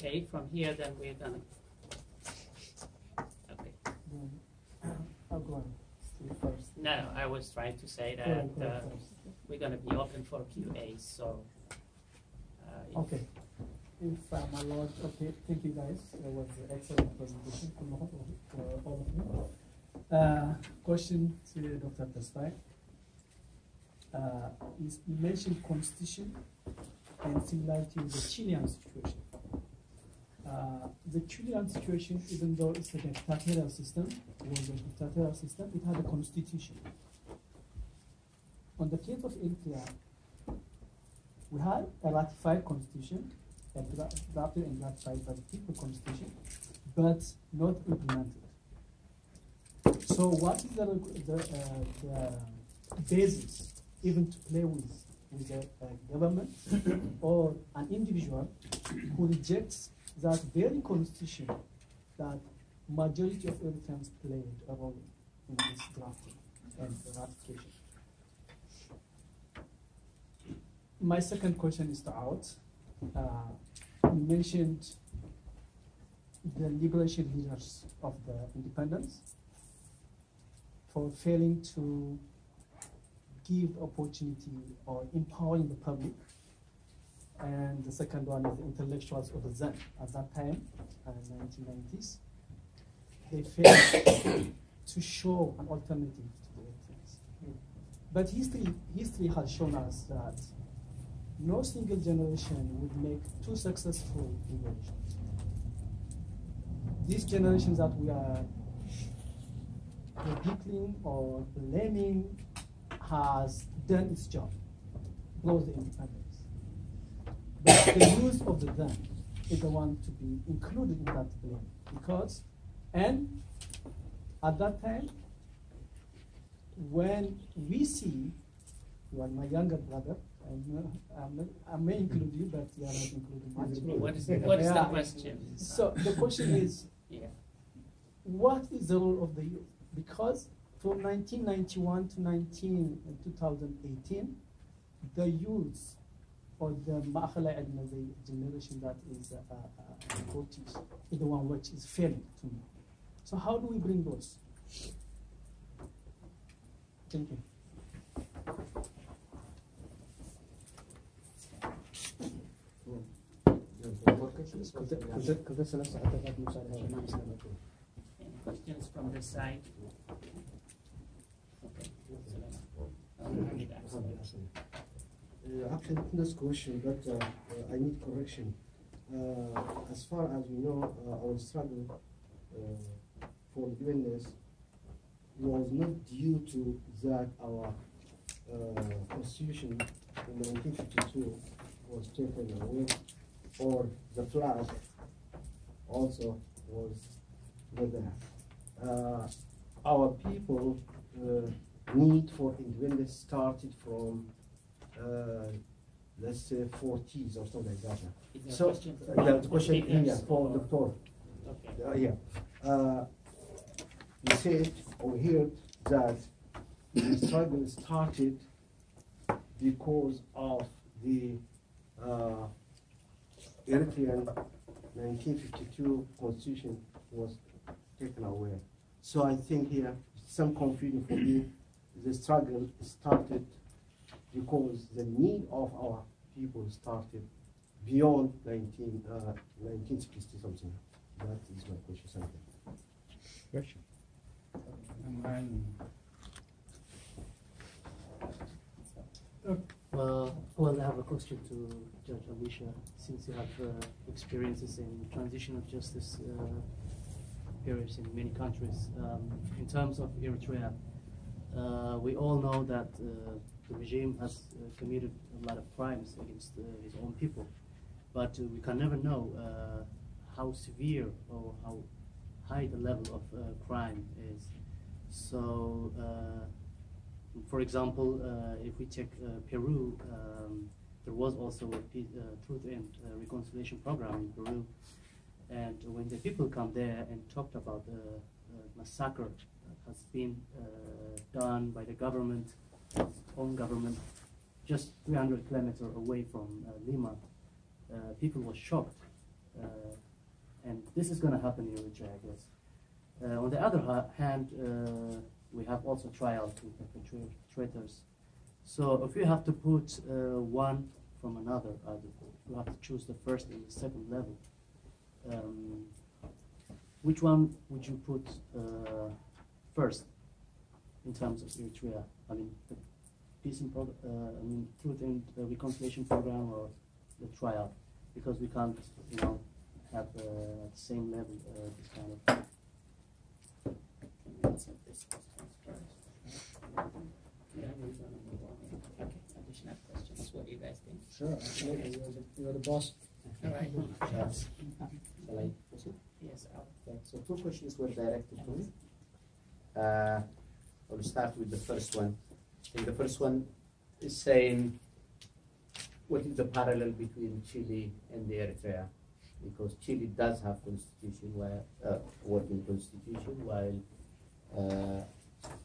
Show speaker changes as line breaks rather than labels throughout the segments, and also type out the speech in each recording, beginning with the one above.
Okay, from here then we're gonna. Okay.
I'll go on. Steve first.
No, I was trying to say that we're gonna be open for Q&A. So.
Okay. If I'm allowed, okay, thank you guys. It was an excellent presentation from all of you. Question to Dr. Tesfaye. You mentioned constitution and similarity with the Chilean situation. The Chilean situation, even though it's a dictatorial system, it had a constitution. On the case of Eritrea, we had a ratified constitution, adopted and ratified by the people constitution, but not implemented. So what is the basis even to play with a government or an individual who rejects that very constitution that majority of Eritreans played a role in this drafting and ratification? My second question is to Out. You mentioned the liberation leaders of the independence for failing to give opportunity or empowering the public. And the second one is the intellectuals of the Zen. At that time, in the 1990s, they failed to show an alternative to the Eritreans. But history has shown us that no single generation would make two successful generations. These generations that we are predicting or blaming has done its job, brought the independence. But the use of the them is the one to be included in that blame. Because, and at that time, when we see, you are my younger brother, I may include you, but you are not included much.
What is the question?
So the question is, what is the role of the youth? Because from 1991 to 2018, the youth or the generation that is 40s is the one which is failing to me. So how do we bring those? Thank you.
Questions from this side? Okay.
Actually, this question, but I need correction. As far as we know, our struggle for independence was not due to that our constitution in 1952 was taken away, or the flag also was not there. Our people need for independence started from let's say 40s or something like that. So the question here for the Doctor. Okay. We said or heard that the struggle started because of the Eritrean 1952 constitution was taken away. So I think here some confusion for me. The struggle started because the need of our people started beyond 1960 something. That is my question.
Question.
Well, I have a question to Judge Alicia, since you have experiences in transitional justice periods in many countries. In terms of Eritrea, we all know that the regime has committed a lot of crimes against his own people, but we can never know how severe or how high the level of crime is. So, for example, if we take Peru, there was also a truth and reconciliation program in Peru, and when the people come there and talked about the massacre that has been done by the government, its own government, just 300 kilometers away from Lima, people were shocked And this is going to happen in Eritrea, I guess. On the other hand, we have also trials to perpetrators. So if you have to put one from another, you have to choose the first and the second level. Which one would you put first in terms of Eritrea? I mean, the peace and truth and reconciliation program, or the trial? Because we can't, have the same level. This kind of.
Answer this question first. Okay, additional questions. What do you guys think?
Sure, absolutely. You're the boss.
All right.
Yes. Shall I proceed?
Yes,
Okay, so 2 questions were directed to me. I will start with the first one. I think the first one is saying, what is the parallel between Chile and the Eritrea? Because Chile does have constitution, while working constitution, while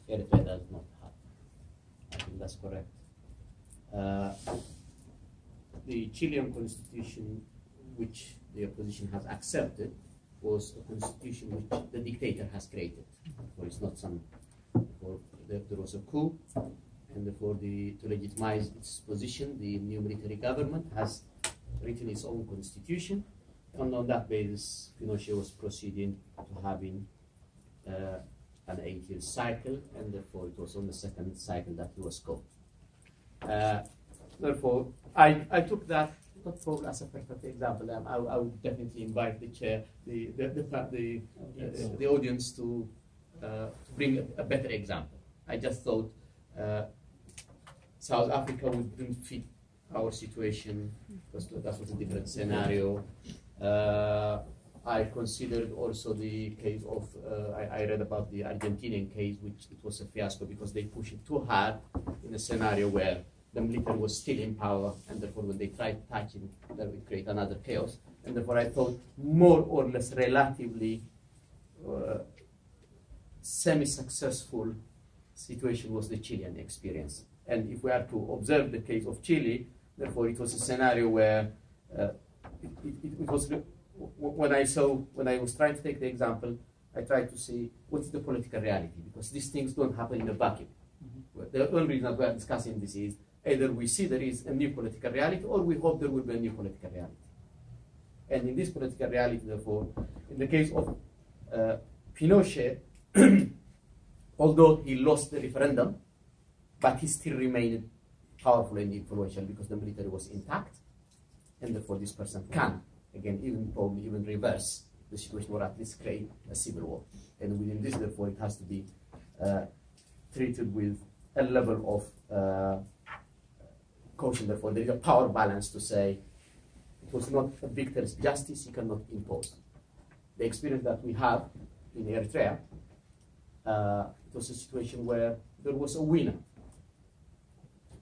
Eritrea does not have. I think that's correct. The Chilean constitution, which the opposition has accepted, was a constitution which the dictator has created. So it's not some. There was a coup, and therefore, to legitimize its position, the new military government has written its own constitution, and on that basis, Pinochet was proceeding to having an 8-year cycle, and therefore it was on the second cycle that he was caught. Therefore, I took that not probably as a perfect example. I would definitely invite the chair, the audience to bring a better example. I just thought South Africa wouldn't fit our situation because that was a different scenario. I considered also the case of, I read about the Argentinian case, which it was a fiasco because they pushed it too hard in a scenario where the military was still in power, and therefore when they tried touching, that would create another chaos. And therefore I thought more or less relatively semi-successful situation was the Chilean experience. And if we are to observe the case of Chile, therefore it was a scenario where it was, when I was trying to take the example, I tried to see what's the political reality, because these things don't happen in a vacuum. The only reason that we are discussing this is either we see there is a new political reality, or we hope there will be a new political reality. And in this political reality, therefore, in the case of Pinochet, although he lost the referendum, but he still remained powerful and influential because the military was intact, and therefore this person can, again, probably even reverse the situation, or at least create a civil war. And within this, therefore, it has to be treated with a level of caution. Therefore, there is a power balance to say it was not a victor's justice, you cannot impose. The experience that we have in Eritrea, it was a situation where there was a winner.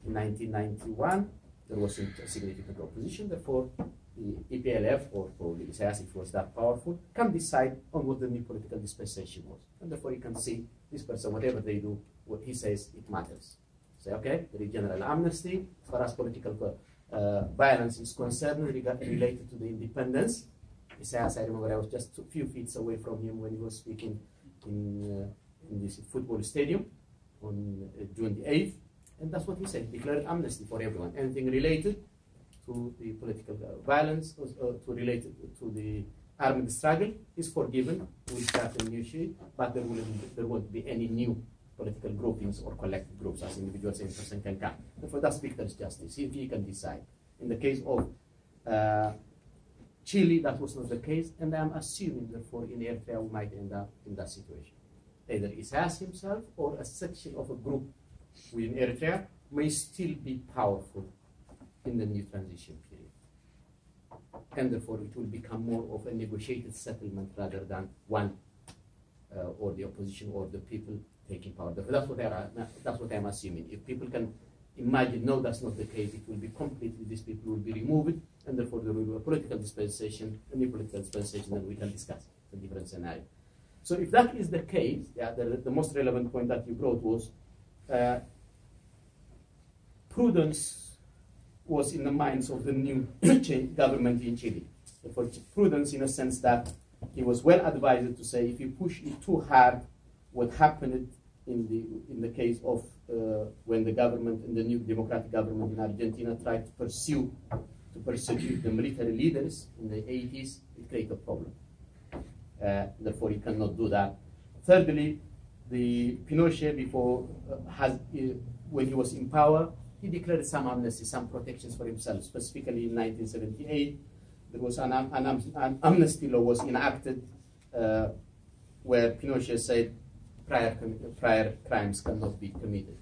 In 1991, there wasn't a significant opposition, therefore the EPLF, or probably Isaias, if it was that powerful, can decide on what the new political dispensation was. And therefore you can see this person, whatever they do, what he says, it matters. Say, okay, there is general amnesty. As far as political violence is concerned, related to the independence, Isaias, I remember I was just a few feet away from him when he was speaking in this football stadium on June the 8th. And that's what he said, declared amnesty for everyone. Anything related to the political violence, or related to the armed struggle is forgiven. We'll start a new sheet, but there won't be any new political groupings or collective groups as individuals and person can come. Therefore, that's victor's justice. He can decide. In the case of Chile, that was not the case, and I'm assuming, therefore, in Eritrea we might end up in that situation. Either Isaias himself or a section of a group within Eritrea may still be powerful in the new transition period. And therefore it will become more of a negotiated settlement rather than one or the opposition or the people taking power. That's what I'm assuming. If people can imagine, no, that's not the case, it will be completely, these people will be removed, and therefore there will be a political dispensation, a new political dispensation, then we can discuss a different scenario. So if that is the case, the most relevant point that you brought was prudence was in the minds of the new government in Chile. Therefore, it's prudence in a sense that he was well advised to say if you push it too hard, what happened in the case of when the government and the new democratic government in Argentina tried to persecute the military leaders in the 80s, it created a problem. Therefore, you cannot do that. Thirdly, the Pinochet before when he was in power, he declared some amnesty, some protections for himself. Specifically in 1978, there was an amnesty law was enacted where Pinochet said prior crimes cannot be committed,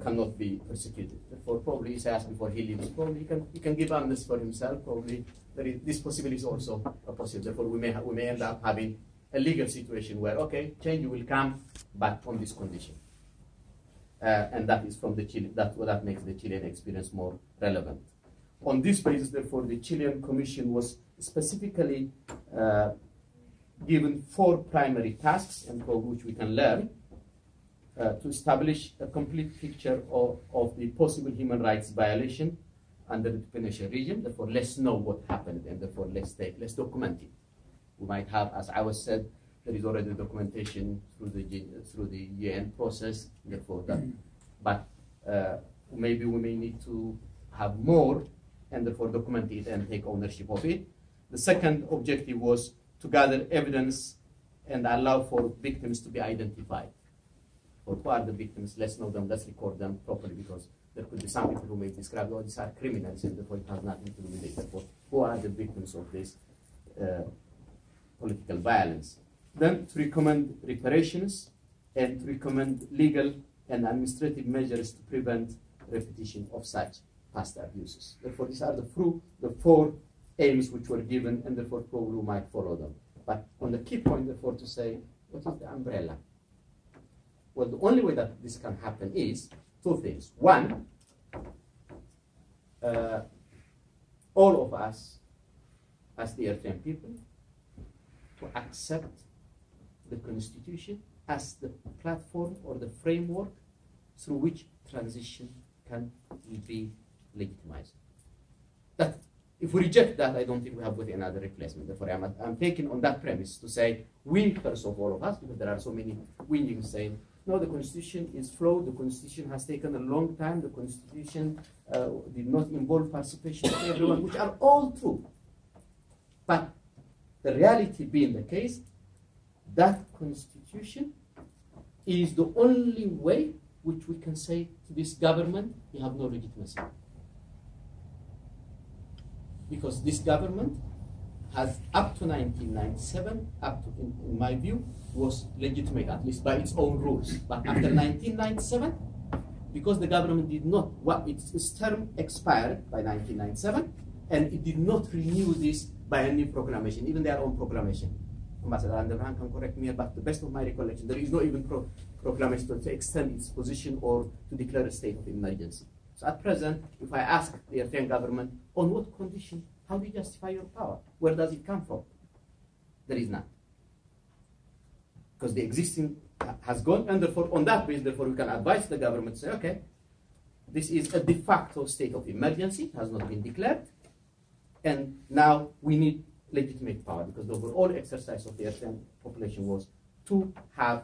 cannot be persecuted. Therefore, probably Isaias, before he leaves, probably he can give amnesty for himself. Probably this possibility is also a possibility. Therefore, we may end up having a legal situation where, okay, change will come, but on this condition. And that is from the Chile, that makes the Chilean experience more relevant. On this basis, therefore, the Chilean Commission was specifically given 4 primary tasks, and from which we can learn to establish a complete picture of the possible human rights violation under the Pinochet regime. Therefore, let's know what happened, and therefore let's document it. We might have, as I was said, there is already documentation through the UN process. Therefore, but maybe we may need to have more, and therefore document it and take ownership of it. The second objective was to gather evidence and allow for victims to be identified. For who are the victims? Let's know them. Let's record them properly, because there could be some people who may describe, oh, these are criminals, and therefore it has nothing to do with it. Therefore, who are the victims of this political violence? Then to recommend reparations and to recommend legal and administrative measures to prevent repetition of such past abuses. Therefore, these are the 4 aims which were given, and therefore probably we might follow them. But on the key point, therefore, to say, what is the umbrella? Well, the only way that this can happen is 2 things. One, all of us, as the Eritrean people, to accept the constitution as the platform or the framework through which transition can be legitimized. That if we reject that, I don't think we have got another replacement. Therefore, I'm taking on that premise to say we, first of all of us, because there are so many wingings saying, no, the constitution is flawed, the constitution has taken a long time, the constitution did not involve participation of everyone, which are all true. But the reality being the case, that constitution is the only way which we can say to this government, you have no legitimacy. Because this government has, up to 1997, in my view, was legitimate, at least by its own rules. But after 1997, because the government did not, its term expired by 1997, and it did not renew this by a new proclamation, even their own proclamation. Ambassador Anderhan can correct me, but to the best of my recollection, there is no even proclamation to extend its position or to declare a state of emergency. So at present, if I ask the Eritrean government, on what condition, how do you justify your power? Where does it come from? There is none. Because the existing has gone, and therefore, on that basis, therefore, we can advise the government to say, okay, this is a de facto state of emergency, it has not been declared, and now we need legitimate power, because the overall exercise of the Eritrean population was to have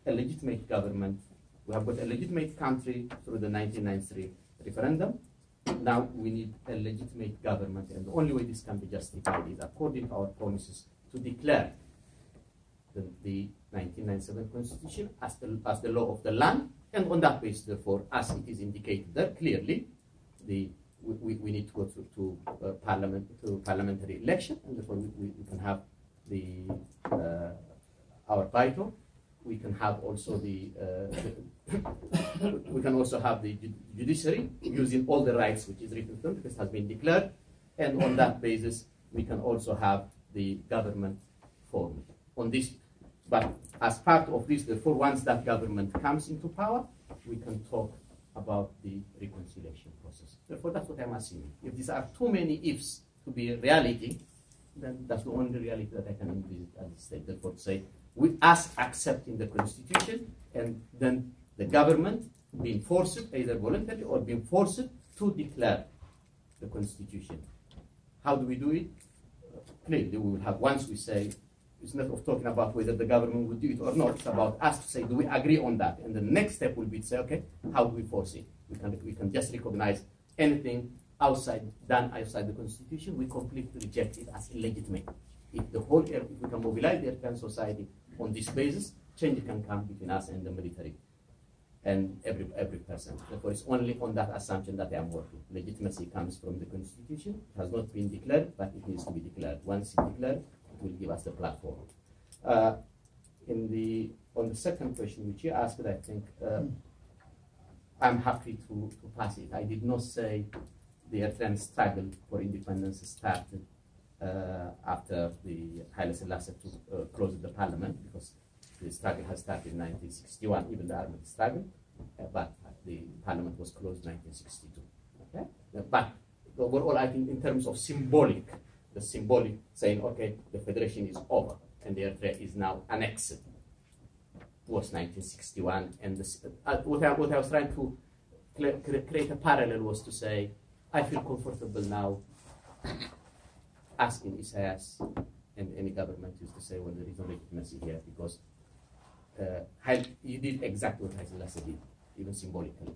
a legitimate government. We have got a legitimate country through the 1993 referendum. Now we need a legitimate government, and the only way this can be justified is according to our promises to declare the 1997 constitution as the law of the land, and on that basis, therefore, as it is indicated there clearly, we need to go to parliamentary election, and therefore we can have our title. We can have also we can also have the judiciary using all the rights which is written to them, because it has been declared, and on that basis we can also have the government formed on this. But as part of this, therefore, once that government comes into power, we can talk about the reconciliation process. Therefore, that's what I'm assuming. If these are too many ifs to be a reality, then that's the only reality that I can envisage at this stage. Therefore, to say, with us accepting the constitution, and then the government being forced, either voluntarily or being forced, to declare the constitution. How do we do it? clearly we will have, once we say, it's not of talking about whether the government would do it or not, it's about us to say, do we agree on that? And the next step will be to say, okay, how do we force it? We can just recognize anything done outside the Constitution, we completely reject it as illegitimate. If we can mobilize the Eritrean society on this basis, change can come between us and the military and every person. Therefore, it's only on that assumption that I am working. Legitimacy comes from the Constitution. It has not been declared, but it needs to be declared. Once it's declared, it will give us the platform. On the second question which you asked, I think I'm happy to pass it. I did not say the Eritrean struggle for independence started after the Haile Selassie closed the parliament, because the struggle has started in 1961, even the armed struggle, but the parliament was closed in 1962. Okay? But overall, I think in terms of the symbolic saying, okay, the federation is over and the Eritrea is now annexed, was 1961. And what I was trying to create a parallel was to say, I feel comfortable now asking Isaias and any government used to say, well, there is no legitimacy here, because you did exactly what Haile Selassie did, even symbolically.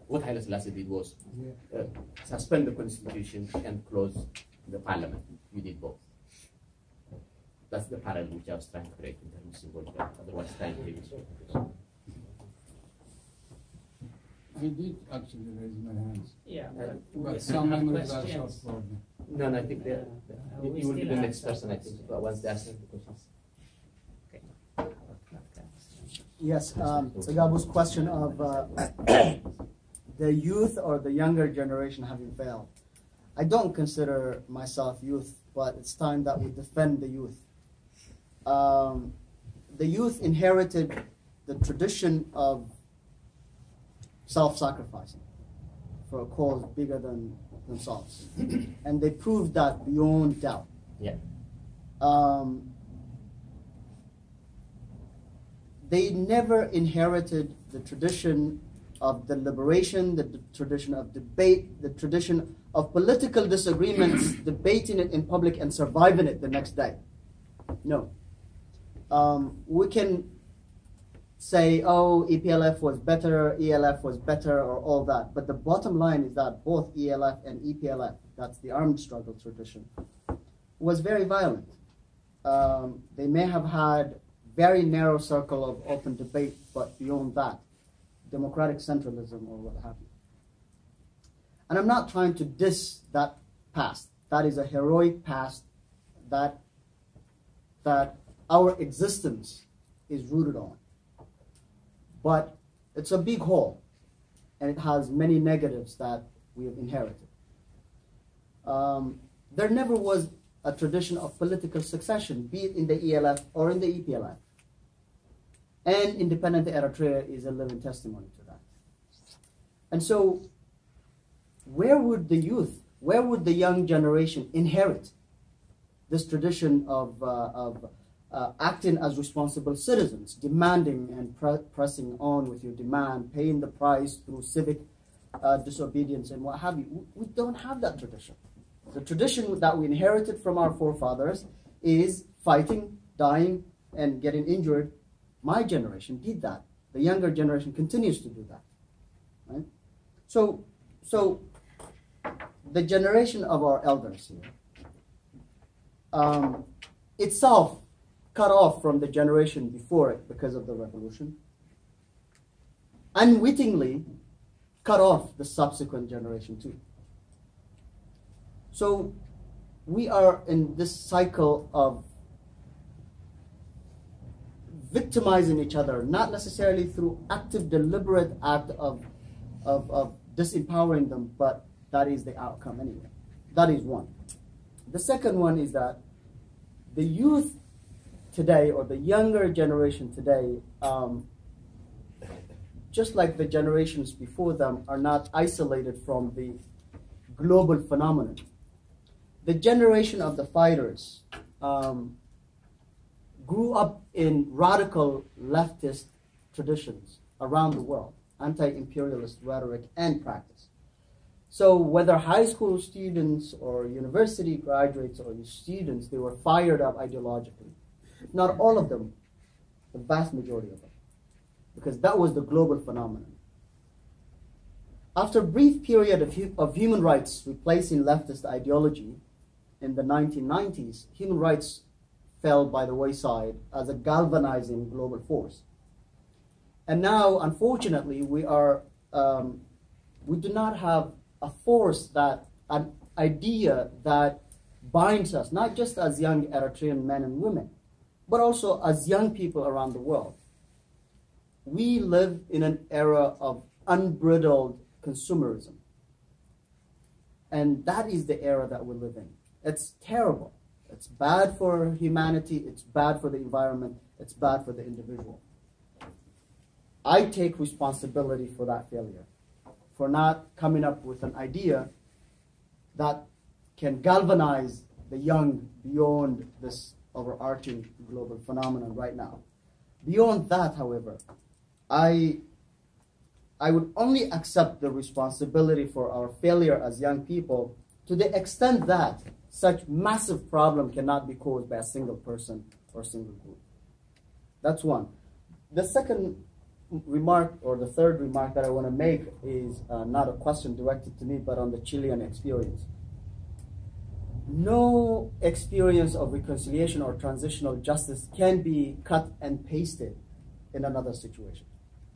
What Haile Selassie did was suspend the constitution and close the parliament. You did both. That's the parallel which I was trying to create in terms of symbolic. Otherwise, time takes.
I did actually raise my hands.
Yeah,
But some members are short for me.
No, I think you will be the next person, I think, once they ask the questions.
Yes, Sagabu's question of the youth or the younger generation having failed. I don't consider myself youth, but it's time that we defend the youth. The youth inherited the tradition of self-sacrificing for a cause bigger than themselves. And they proved that beyond doubt.
Yeah.
They never inherited the tradition of deliberation, the tradition of debate, the tradition of political disagreements, debating it in public and surviving it the next day. No. We can say, oh, EPLF was better, ELF was better, or all that. But the bottom line is that both ELF and EPLF, that's the armed struggle tradition, was very violent. They may have had very narrow circle of open debate, but beyond that, democratic centralism or what have you. And I'm not trying to diss that past. That is a heroic past that our existence is rooted on. But it's a big hole, and it has many negatives that we have inherited. There never was a tradition of political succession, be it in the ELF or in the EPLF. And independent Eritrea is a living testimony to that. And so, where would the youth, where would the young generation inherit this tradition of acting as responsible citizens, demanding and pressing on with your demand, paying the price through civic disobedience and what have you? We don't have that tradition. The tradition that we inherited from our forefathers is fighting, dying, and getting injured. My generation did that. The younger generation continues to do that. Right? So the generation of our elders here itself cut off from the generation before it because of the revolution, unwittingly cut off the subsequent generation too. So we are in this cycle of victimizing each other, not necessarily through active, deliberate act of disempowering them, but that is the outcome anyway. That is one. The second one is that the youth today, or the younger generation today, just like the generations before them, are not isolated from the global phenomenon. The generation of the fighters grew up in radical leftist traditions around the world, anti-imperialist rhetoric and practice. So whether high school students or university graduates or students, they were fired up ideologically. Not all of them, the vast majority of them, because that was the global phenomenon. After a brief period of human rights replacing leftist ideology in the 1990s, human rights fell by the wayside as a galvanizing global force. And now, unfortunately, we do not have a force, an idea that binds us, not just as young Eritrean men and women, but also as young people around the world. We live in an era of unbridled consumerism. And that is the era that we live in. It's terrible. It's bad for humanity, it's bad for the environment, it's bad for the individual. I take responsibility for that failure, for not coming up with an idea that can galvanize the young beyond this overarching global phenomenon right now. Beyond that, however, I would only accept the responsibility for our failure as young people to the extent that such massive problem cannot be caused by a single person or single group. That's one. The second remark, or the third remark that I want to make is not a question directed to me, but on the Chilean experience. No experience of reconciliation or transitional justice can be cut and pasted in another situation.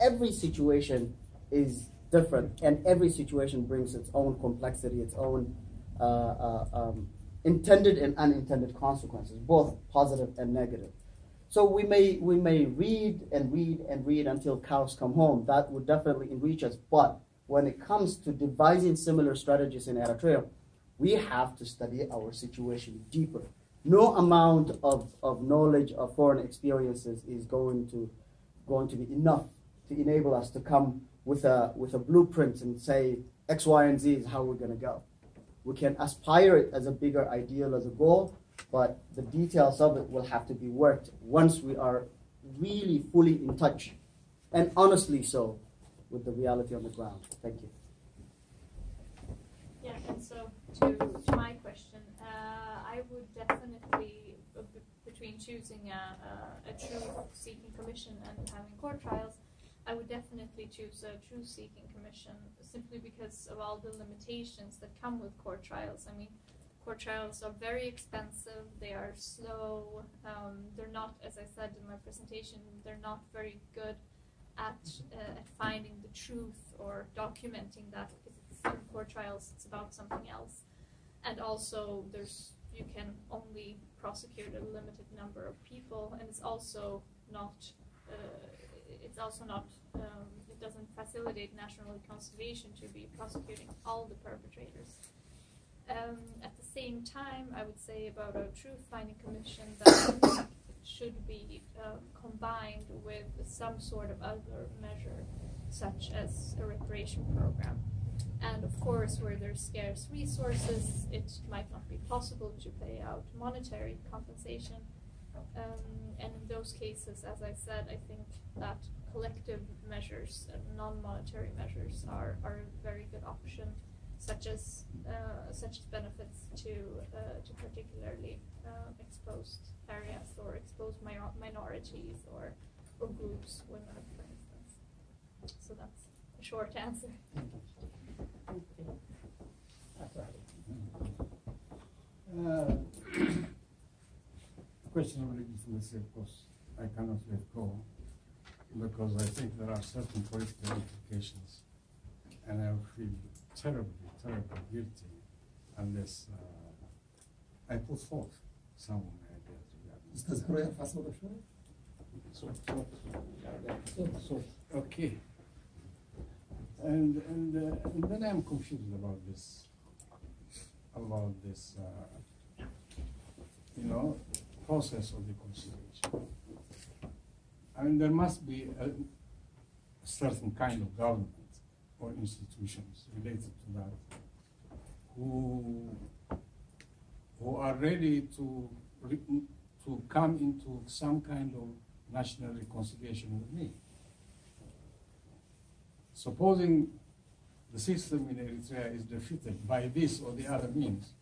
Every situation is different, and every situation brings its own complexity, its own intended and unintended consequences, both positive and negative. So we may read and read and read until cows come home. That would definitely enrich us. But when it comes to devising similar strategies in Eritrea, we have to study our situation deeper. No amount of knowledge of foreign experiences is going to be enough to enable us to come with a blueprint and say X, Y, and Z is how we're going to go. We can aspire it as a bigger ideal, as a goal, but the details of it will have to be worked once we are really fully in touch, and honestly so, with the reality on the ground. Thank you.
Yeah, and so to my question, I would definitely, between choosing a truth-seeking commission and having court trials, I would definitely choose a truth-seeking commission simply because of all the limitations that come with court trials. I mean, court trials are very expensive, they are slow, they're not, as I said in my presentation, they're not very good at finding the truth or documenting that, because in court trials it's about something else. And also you can only prosecute a limited number of people, and it's also not it doesn't facilitate national reconciliation to be prosecuting all the perpetrators. At the same time, I would say about a truth-finding commission that should be combined with some sort of other measure, such as a reparation program. And of course, where there's scarce resources, it might not be possible to pay out monetary compensation. And in those cases, as I said, I think that collective measures and non-monetary measures are a very good option, such as benefits to particularly exposed areas or exposed minorities or groups, women, for instance. So that's a short answer.
Question of legitimacy, of course, I cannot let go, because I think there are certain political implications, and I feel terribly, terribly guilty unless I put forth some of my ideas. Okay. And then I'm confused about this, process of reconciliation. I mean, there must be a certain kind of government or institutions related to that who are ready to come into some kind of national reconciliation with me. Supposing the system in Eritrea is defeated by this or the other means,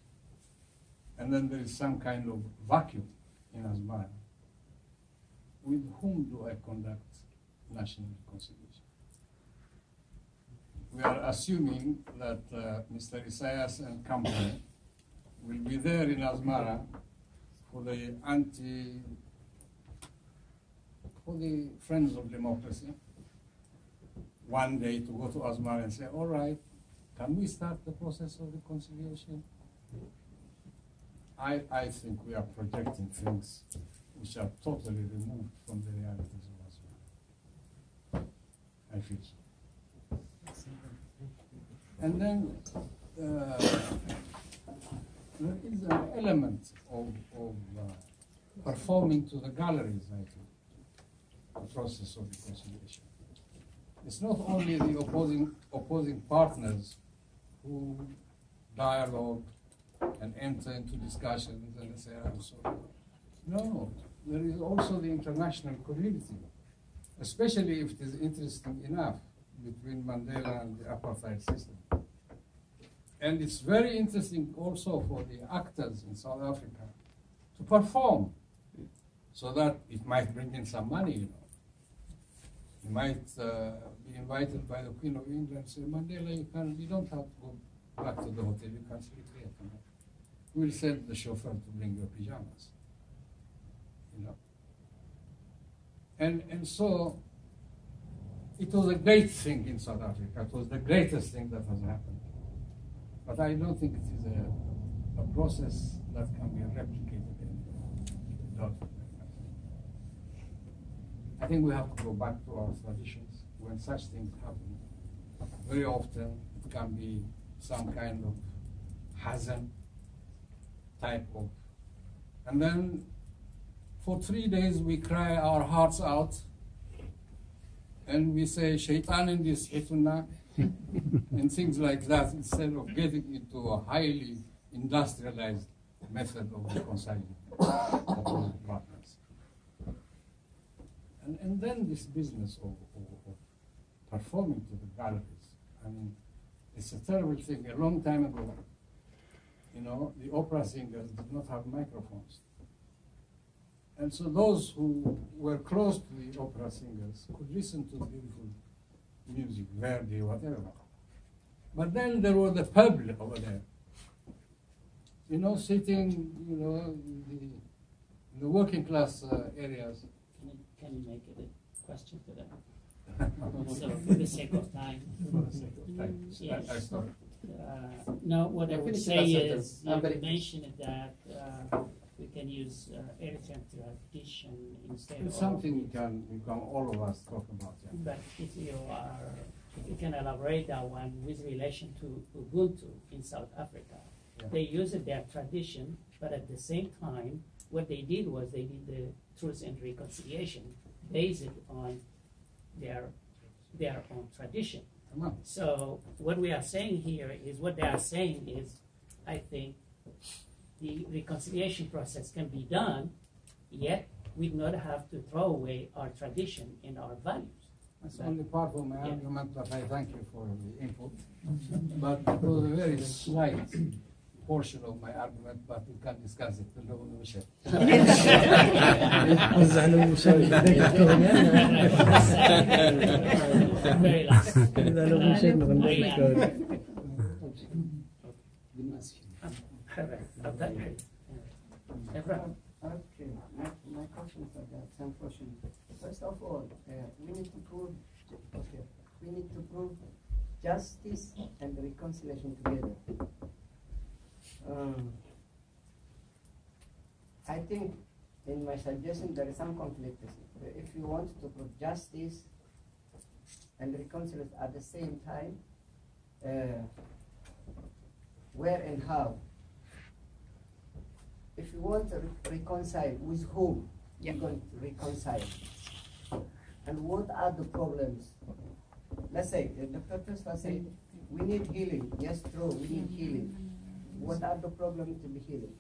and then there is some kind of vacuum in Asmara, with whom do I conduct national reconciliation? We are assuming that Mr. Isaias and company will be there in Asmara for the Friends of Democracy, one day to go to Asmara and say, all right, can we start the process of reconciliation? I think we are projecting things which are totally removed from the realities of Asmara. I feel so. And then there is an element of performing to the galleries, I think, the process of reconciliation. It's not only the opposing partners who dialogue and enter into discussions and say, I'm sorry. No, there is also the international community, especially if it is interesting enough between Mandela and the apartheid system. And it's very interesting also for the actors in South Africa to perform, so that it might bring in some money, you know. You might be invited by the Queen of England and say, Mandela, you don't have to go back to the hotel, you can sleep here tonight. We'll send the chauffeur to bring your pajamas, you know. And so it was a great thing in South Africa. It was the greatest thing that has happened. But I don't think it is a process that can be replicated anywhere. I think we have to go back to our traditions when such things happen. Very often it can be some kind of hazard type of, and then for 3 days we cry our hearts out and we say shaitan in this hituna and things like that, instead of getting into a highly industrialized method of reconciling opposing partners. And then this business of performing to the galleries, I mean, it's a terrible thing. A long time ago, you know, the opera singers did not have microphones. And so those who were close to the opera singers could listen to beautiful music, Verdi, whatever. But then there was the public over there, you know, sitting, you know, in the working class areas.
Can you make it a question to them? So for the sake of time.
For the sake of time.
Yes.
I start.
No, what I would
finish
say
that
is,
sentence.
you mentioned that we can use Eritrean tradition instead
It's
of...
something you can all of us talk about. Yeah.
But if you can elaborate that one with relation to Ubuntu in South Africa,
Yeah.
they used their tradition, but at the same time, what they did was they did the truth and reconciliation based on their own tradition.
Come on.
So what we are saying here is, what they are saying is, I think the reconciliation process can be done, yet we do not have to throw away our tradition and our values.
That's only part of my argument, but I thank you for the input. But it was a very slight portion of my argument, but we can discuss it.
Very last.
Okay, my questions are that same question. First of all, we need to prove justice and reconciliation together. I think in my suggestion there is some conflict. If you want to prove justice and reconciliation at the same time, where and how? If you want to reconcile, with whom you're going to reconcile? And what are the problems? Let's say, Dr. Tesfa said, we need healing. Yes, true, we need healing. What are the problems to be healing?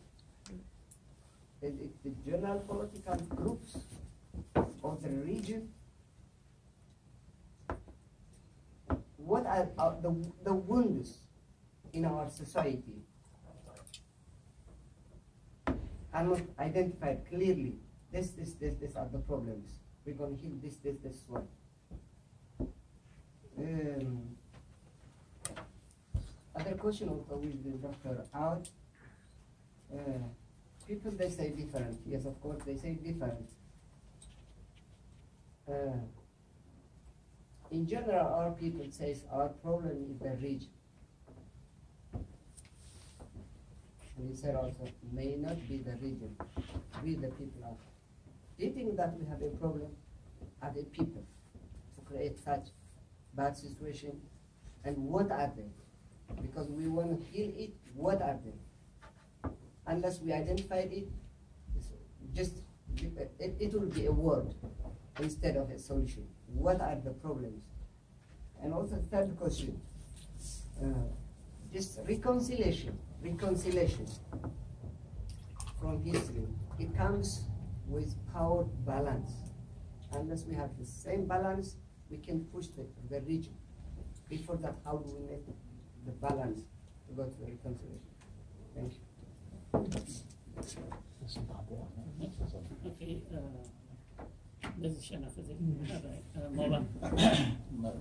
Is it the general political groups of the region?
what are the wounds in our society are not identified clearly. This are the problems. We're going to heal this one. Other question also with Dr. Out. People, they say different. Yes, of course, they say different. In general, our people say our problem is the region. And you said also, may not be the region. We the people are. Do you think that we have a problem as a people to create such bad situation? And what are they? Because we want to heal it, what are they? Unless we identify it, it will be a word instead of a solution. What are the problems? And also third question, just reconciliation from history. It comes with power balance. Unless we have the same balance, we can push the region. Before that, how do we make the balance to go to the reconciliation? Thank you.
Okay.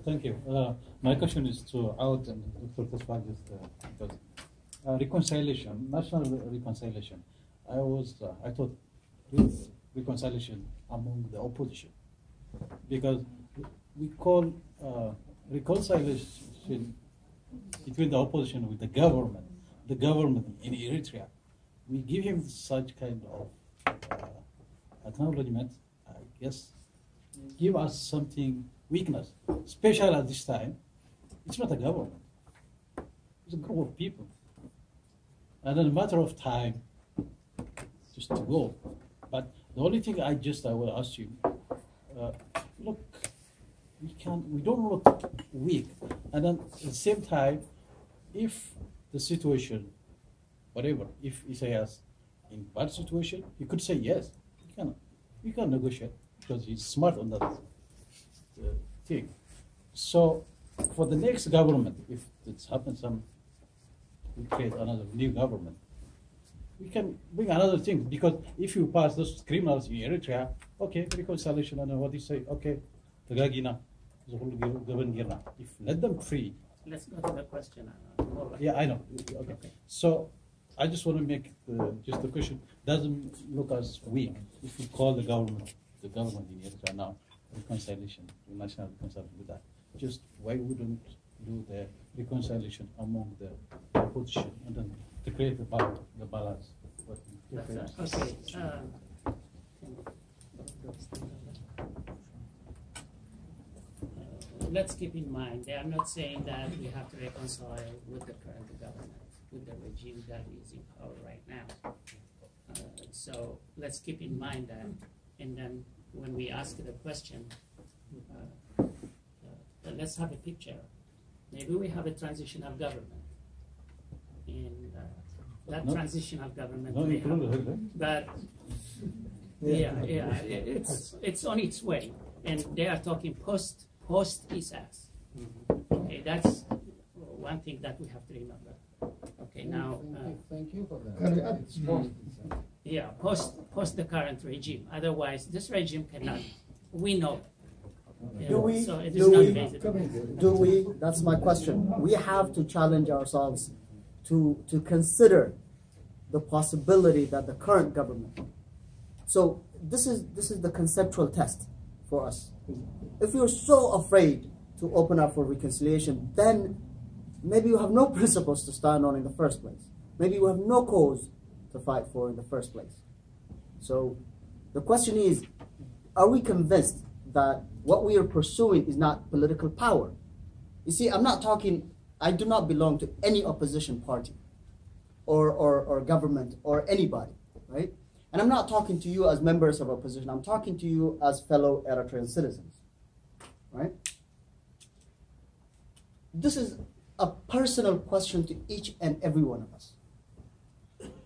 Thank you. My question is to Out and Dr. Tasfal, because reconciliation, national reconciliation. I thought reconciliation among the opposition, because we call reconciliation between the opposition with the government in Eritrea. We give him such kind of acknowledgement, I guess, give us something weakness, especially at this time. It's not a government, it's a group of people. And in a matter of time, just to go. But the only thing I will ask you, look, we don't look weak. And then at the same time, if the situation, whatever, if Isaias in bad situation, he could say yes, we can negotiate because he's smart on that thing. So for the next government, if it's happens, we create another new government, we can bring another thing, because if you pass those criminals in Eritrea, okay, reconciliation, and what do you say? Okay, Tagagina, if let them free.
Let's go to the question.
Yeah, I know. Okay. So I just want to make just the question doesn't look as weak if we call the government in Eritrea now reconciliation, national reconciliation with that. Just why wouldn't do the reconciliation among the opposition and then to create the balance?
Okay. Let's keep in mind, they are not saying that we have to reconcile with the current government, with the regime that is in power right now. So let's keep in mind that, and then when we ask the question, let's have a picture. Maybe we have a transitional government, and that transitional government may have, but it's on its way, and they are talking post ISAS. Okay, that's one thing that we have to remember. Okay, now.
Thank you for that.
Yeah, post the current regime. Otherwise, this regime cannot. We know.
That's my question. We have to challenge ourselves to consider the possibility that the current government. So this is the conceptual test for us. If you're so afraid to open up for reconciliation, then maybe you have no principles to stand on in the first place. Maybe you have no cause to fight for in the first place. So the question is, are we convinced that what we are pursuing is not political power? You see, I do not belong to any opposition party or government or anybody, right? And I'm not talking to you as members of opposition. I'm talking to you as fellow Eritrean citizens, right? This is a personal question to each and every one of us.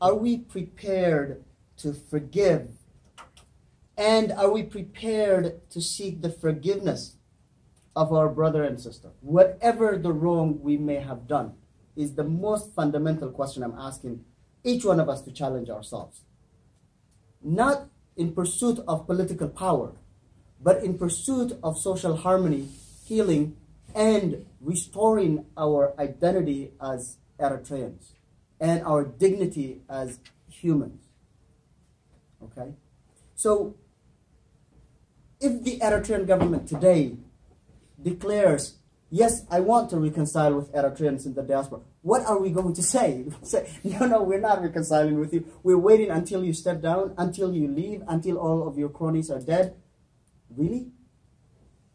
Are we prepared to forgive? And are we prepared to seek the forgiveness of our brother and sister, whatever the wrong we may have done, is the most fundamental question I'm asking each one of us to challenge ourselves. Not in pursuit of political power, but in pursuit of social harmony, healing, and restoring our identity as Eritreans and our dignity as humans. Okay? So, if the Eritrean government today declares, yes, I want to reconcile with Eritreans in the diaspora, what are we going to say? Say, no, we're not reconciling with you. We're waiting until you step down, until you leave, until all of your cronies are dead. Really?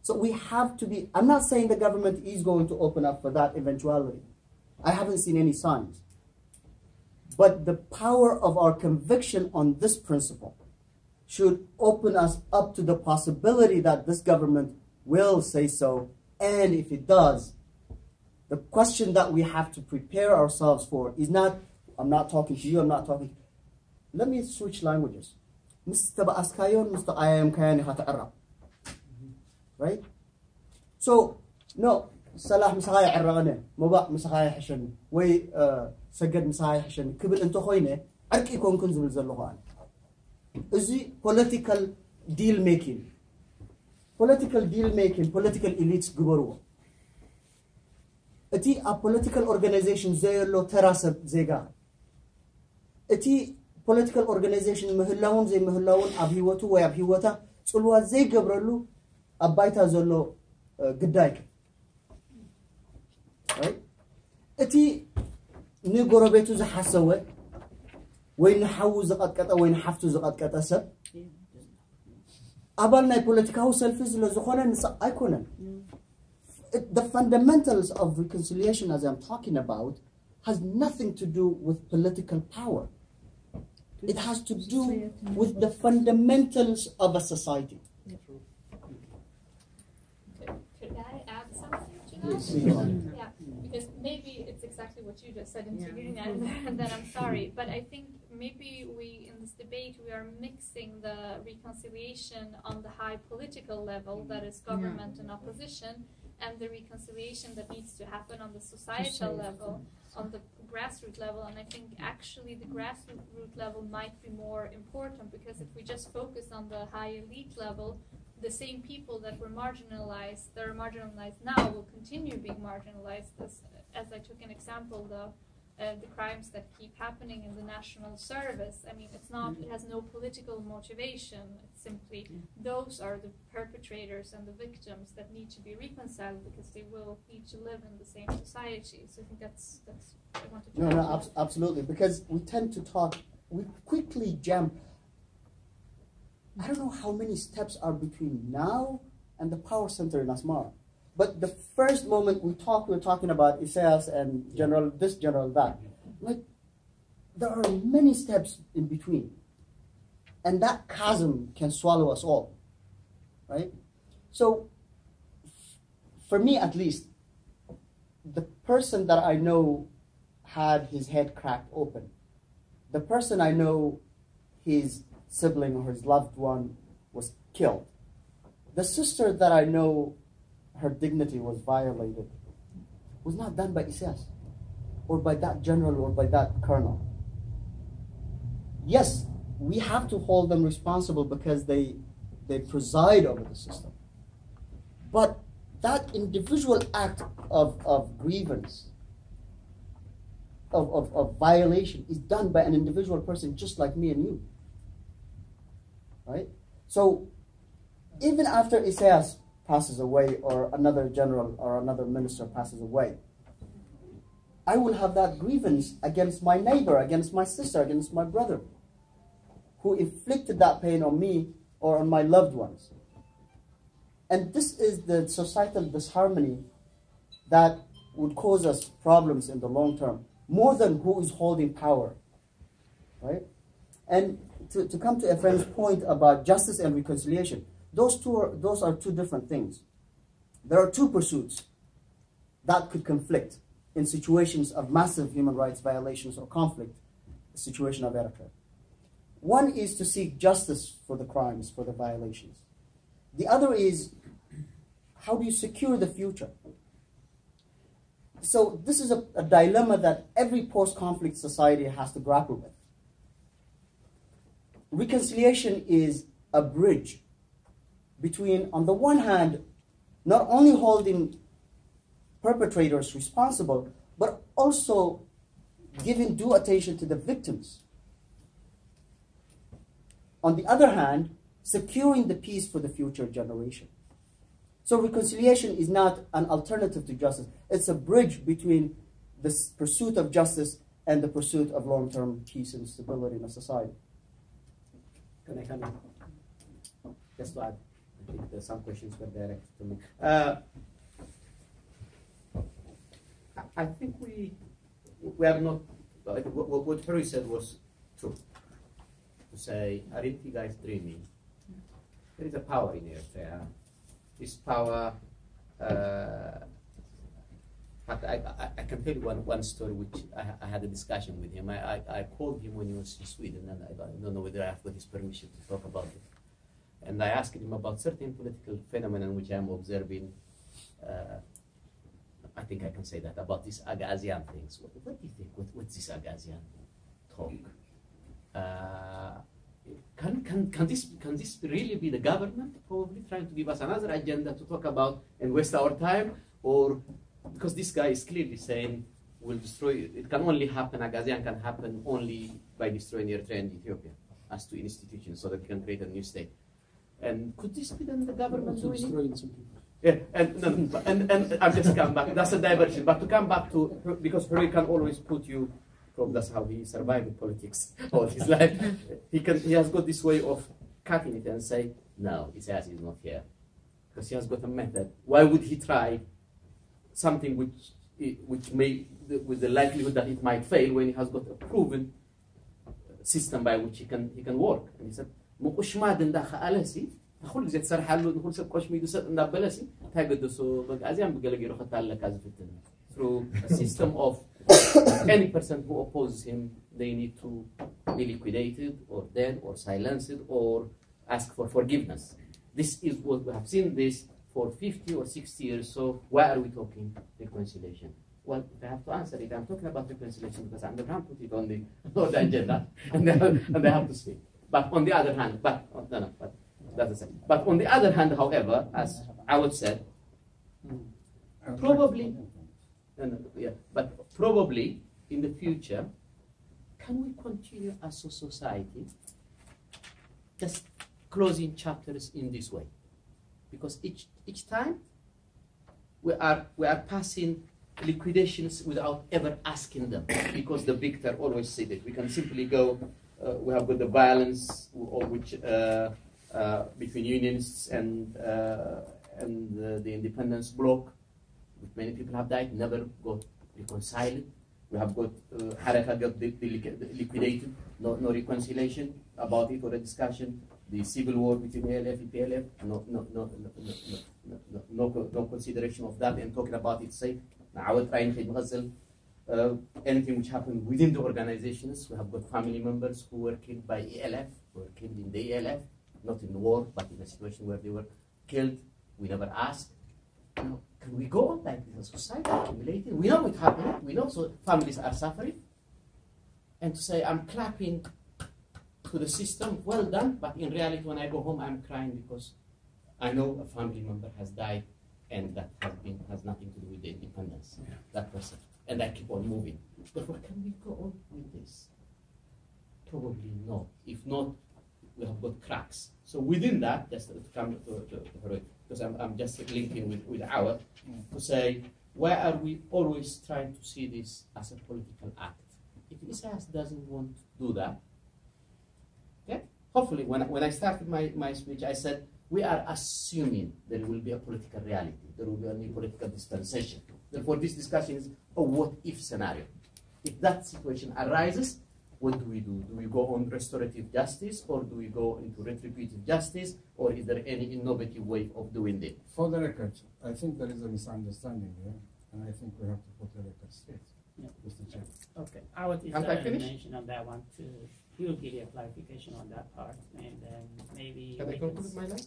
So we have to be, I'm not saying the government is going to open up for that eventuality. I haven't seen any signs. But the power of our conviction on this principle should open us up to the possibility that this government will say so. And if it does, the question that we have to prepare ourselves for is not, I'm not talking to you, I'm not talking to you. Let me switch languages. Right? So, no, Salah misakaya arragane, Moba misakaya hashan, way Sagad misakaya hashan, Kibit and Tohoine, Arki Konkun Zulzalohan. Is it political deal making? Political deal making, political elites Gubaru. Eti a political organization Zaylo Terasa Zega. Eti political organization Mahulawun Zay Mahulawun Abhiwatu way Abhiwata, Sulwa Zay Gabralu, Abaita Zolo Gdaik. Right? Eti Nigorobetu Zahasawe, when Hawu Zakat Kata, when Haftu Zakat Katasa. Abalna political selfies Lozohonan Ikonan. The fundamentals of reconciliation, as I'm talking about, has nothing to do with political power. It has to do with the fundamentals of a society.
Could I add something to that? Yeah, because maybe it's exactly what you just said interviewing that, and then I'm sorry, but I think maybe we, in this debate, we are mixing the reconciliation on the high political level, that is government and opposition, and the reconciliation that needs to happen on the societal level, on the grassroots level. And I think actually the grassroots level might be more important, because if we just focus on the high elite level, the same people that were marginalized, that are marginalized now, will continue being marginalized. As I took an example, the crimes that keep happening in the national service. I mean, it's not, it has no political motivation. It's simply those are the perpetrators and the victims that need to be reconciled, because they will need to live in the same society. So I think that's I wanted to
absolutely, because we tend to talk, we quickly jump. I don't know how many steps are between now and the power center in Asmara. But the first moment we were talking about Isaias and general this, general that. Like, there are many steps in between. And that chasm can swallow us all. Right? So, for me at least, the person that I know had his head cracked open, the person I know his sibling or his loved one was killed, the sister that I know her dignity was violated, was not done by ISIS or by that general or by that colonel. Yes, we have to hold them responsible because they preside over the system. But that individual act of grievance, of violation, is done by an individual person just like me and you. Right? So even after Isaias passes away, or another general or another minister passes away, I will have that grievance against my neighbor, against my sister, against my brother, who inflicted that pain on me or on my loved ones. And this is the societal disharmony that would cause us problems in the long term, more than who is holding power. Right? And to come to a friend's point about justice and reconciliation, those are two different things. There are two pursuits that could conflict in situations of massive human rights violations or conflict, the situation of Eritrea. One is to seek justice for the crimes, for the violations. The other is how do you secure the future? So this is a dilemma that every post-conflict society has to grapple with. Reconciliation is a bridge between, on the one hand, not only holding perpetrators responsible, but also giving due attention to the victims. On the other hand, securing the peace for the future generation. So reconciliation is not an alternative to justice. It's a bridge between the pursuit of justice and the pursuit of long-term peace and stability in a society.
Can I come in? Just to add, I think there's some questions were directed to me. I think we are not, what Harry said was true. To say, aren't you guys dreaming? There is a power in Eritrea. This power, I can tell you one story which I had a discussion with him. I called him when he was in Sweden, and I don't know whether I have got his permission to talk about it. And I asked him about certain political phenomenon which I'm observing. I think I can say that about these Agazian things. What do you think? What's this Agazian talk? Can this really be the government probably trying to give us another agenda to talk about and waste our time? Or because this guy is clearly saying we'll destroy it can only happen, Agazian can happen only by destroying Eritrea and Ethiopia as two institutions so that we can create a new state. And could this be then the government doing it? Yeah, and I'm just coming back. That's a diversion. But to come back to, because Harry can always put you, that's how he survived in politics all his life. He has got this way of cutting it and say, no, Isaias is not here. Because he has got a method. Why would he try something which may, with the likelihood that it might fail, when he has got a proven system by which he can work? And he said, كل ጊዜ تسرحሉ ንኩል ሰብ ቆሽሚ ይሰጥ እንዳበለሲ ታገደሱ በቃ አዚያም በገለገሩ ከተላለካ ዝፍትን through a system of any person who opposes him they need to be liquidated or dead or silenced or ask for forgiveness. This is what we have seen this for 50 or 60 years. So why are we talking reconciliation? Well, if I have to answer it, I'm talking about reconciliation because I'm the one who put it on the agenda and I have to speak. But on the other hand, that's the same. But on the other hand, however, as Awad said, probably in the future, can we continue as a society just closing chapters in this way? Because each time we are passing liquidations without ever asking them, because the victor always said it. We can simply go. We have got the violence, which. Between unionists and the independence bloc, which many people have died, never got reconciled. We have got Haraka got liquidated, no reconciliation about it or a discussion. The civil war between ALF and PLF, no consideration of that and talking about it. Say, anything which happened within the organizations, we have got family members who were killed by ALF, who were killed in the ALF. Not in the war, but in a situation where they were killed. We never asked. Can we go on like this as a society, accumulating? We know it happened. We know so families are suffering. And to say, I'm clapping to the system, well done, but in reality, when I go home, I'm crying because I know a family member has died and that has nothing to do with the independence, that person. And I keep on moving. Therefore, can we go on with this? Probably not. If not, we have got cracks. So within that, just to come to Harry, because I'm just linking with our, to say, why are we always trying to see this as a political act? If Isaias doesn't want to do that, okay? Hopefully, when I started my speech, I said, we are assuming there will be a political reality. There will be a new political dispensation. Therefore, this discussion is a what-if scenario. If that situation arises, what do we do? Do we go on restorative justice, or do we go into retributive justice, or is there any innovative way of doing it?
For the record, I think there is a misunderstanding here, and I think we have to put the record straight. Mr. Chairman.
Okay, I would mention on that one too. He will give you a clarification on that part, and then maybe.
Can I conclude my line?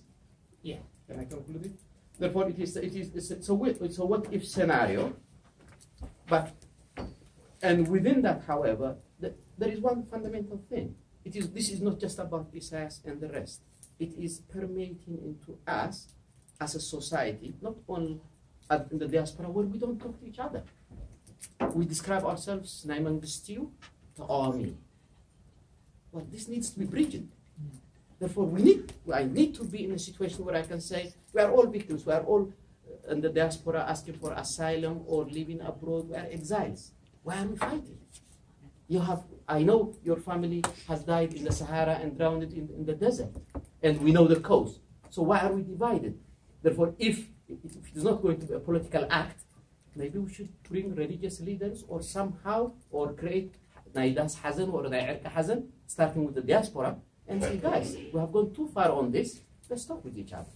Yeah.
Can I conclude it? Therefore, it's a what if scenario, and within that, however, there is one fundamental thing. This is not just about Isaias and the rest. It is permeating into us as a society, not only in the diaspora where we don't talk to each other. We describe ourselves, Naiman Stew, the army. Well, this needs to be bridged. Therefore, I need to be in a situation where I can say, we are all victims, we are all in the diaspora asking for asylum or living abroad, we are exiles. Why are we fighting? I know your family has died in the Sahara and drowned in the desert, and we know the cause. So why are we divided? Therefore, if it is not going to be a political act, maybe we should bring religious leaders or somehow, or create Naidas Hazan or Nai'irka Hazan, starting with the diaspora, and say, guys, we have gone too far on this, let's talk with each other.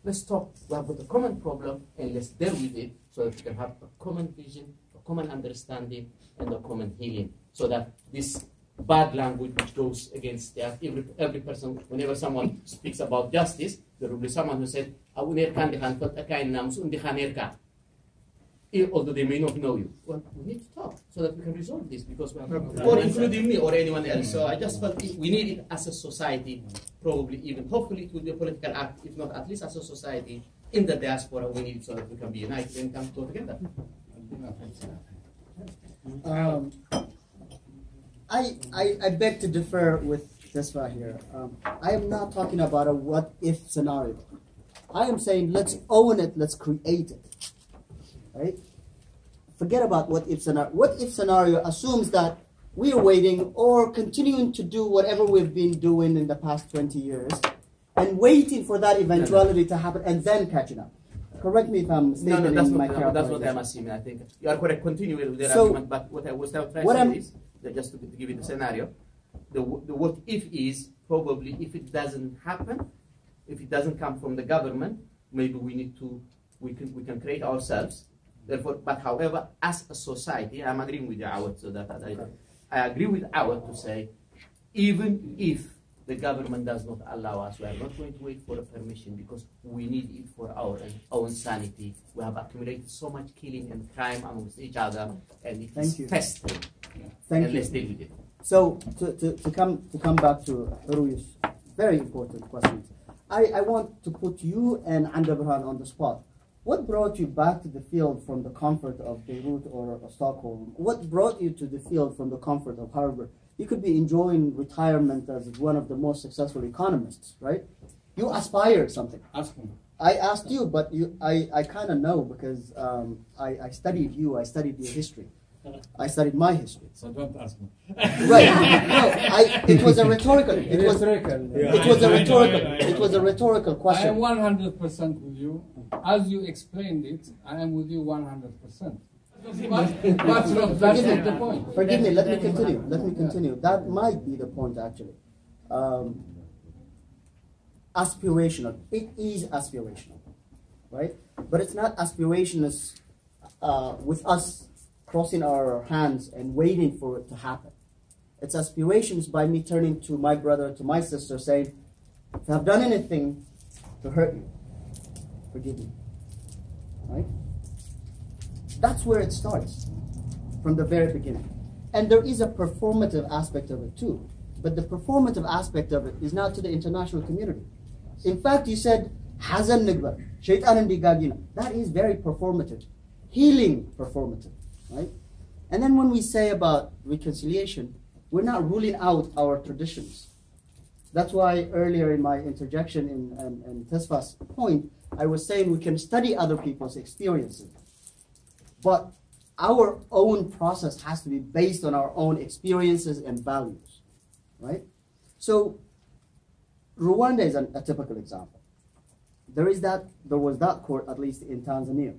Let's talk, we have got a common problem, and let's deal with it so that we can have a common vision, a common understanding, and a common healing. So that this bad language which goes against every person, whenever someone speaks about justice, there will be someone who said, although they may not know you. Well, we need to talk so that we can resolve this, because we have, or including me or anyone else. So I just felt we need it as a society, probably even, hopefully it will be a political act, if not at least as a society in the diaspora, we need it so that we can be united and come to together.
I beg to differ with Tesfa here. I am not talking about a what-if scenario. I am saying let's own it, let's create it. Right? Forget about what-if scenario. What-if scenario assumes that we are waiting or continuing to do whatever we've been doing in the past 20 years and waiting for that eventuality to happen and then catching up. Correct me if I'm mistaken.
That's what I'm assuming. I think you are correct. Continue with their argument, but what I was trying to say is, just to give you the scenario, the what if is probably if it doesn't happen, if it doesn't come from the government, maybe we can create ourselves. Therefore, but however, as a society, I'm agreeing with Awad, so that I agree with Awad to say, even if the government does not allow us, we are not going to wait for a permission, because we need it for our own sanity. We have accumulated so much killing and crime amongst each other, and it is testing.
Thank you.
Let's deal with it.
So to come back to Rui's very important question, I want to put you and Andabrhan on the spot. What brought you back to the field from the comfort of Beirut or Stockholm? What brought you to the field from the comfort of Harvard? You could be enjoying retirement as one of the most successful economists, right? You aspired something.
Ask me.
I asked you, but I kind of know, because I studied you. I studied your history. I studied my history.
So don't ask me.
Right. No, it was a rhetorical. It was a rhetorical question.
I am 100% with you. As you explained it, I am with you 100%. That's not the point.
Forgive me, let me continue. That might be the point, actually. Aspirational. It is aspirational, right? But it's not aspirational with us crossing our hands and waiting for it to happen. It's aspirations by me turning to my brother, to my sister, saying, if I've done anything to hurt you, forgive me. Right? That's where it starts, from the very beginning. And there is a performative aspect of it too. But the performative aspect of it is not to the international community. In fact, you said, Hazan Nigbar, Shaitan Ndigagina. That is very performative. Healing performative. Right? And then when we say about reconciliation, we're not ruling out our traditions. That's why earlier in my interjection in Tesfa's point, I was saying we can study other people's experiences. But our own process has to be based on our own experiences and values. Right? So Rwanda is a typical example. There was that court, at least in Tanzania.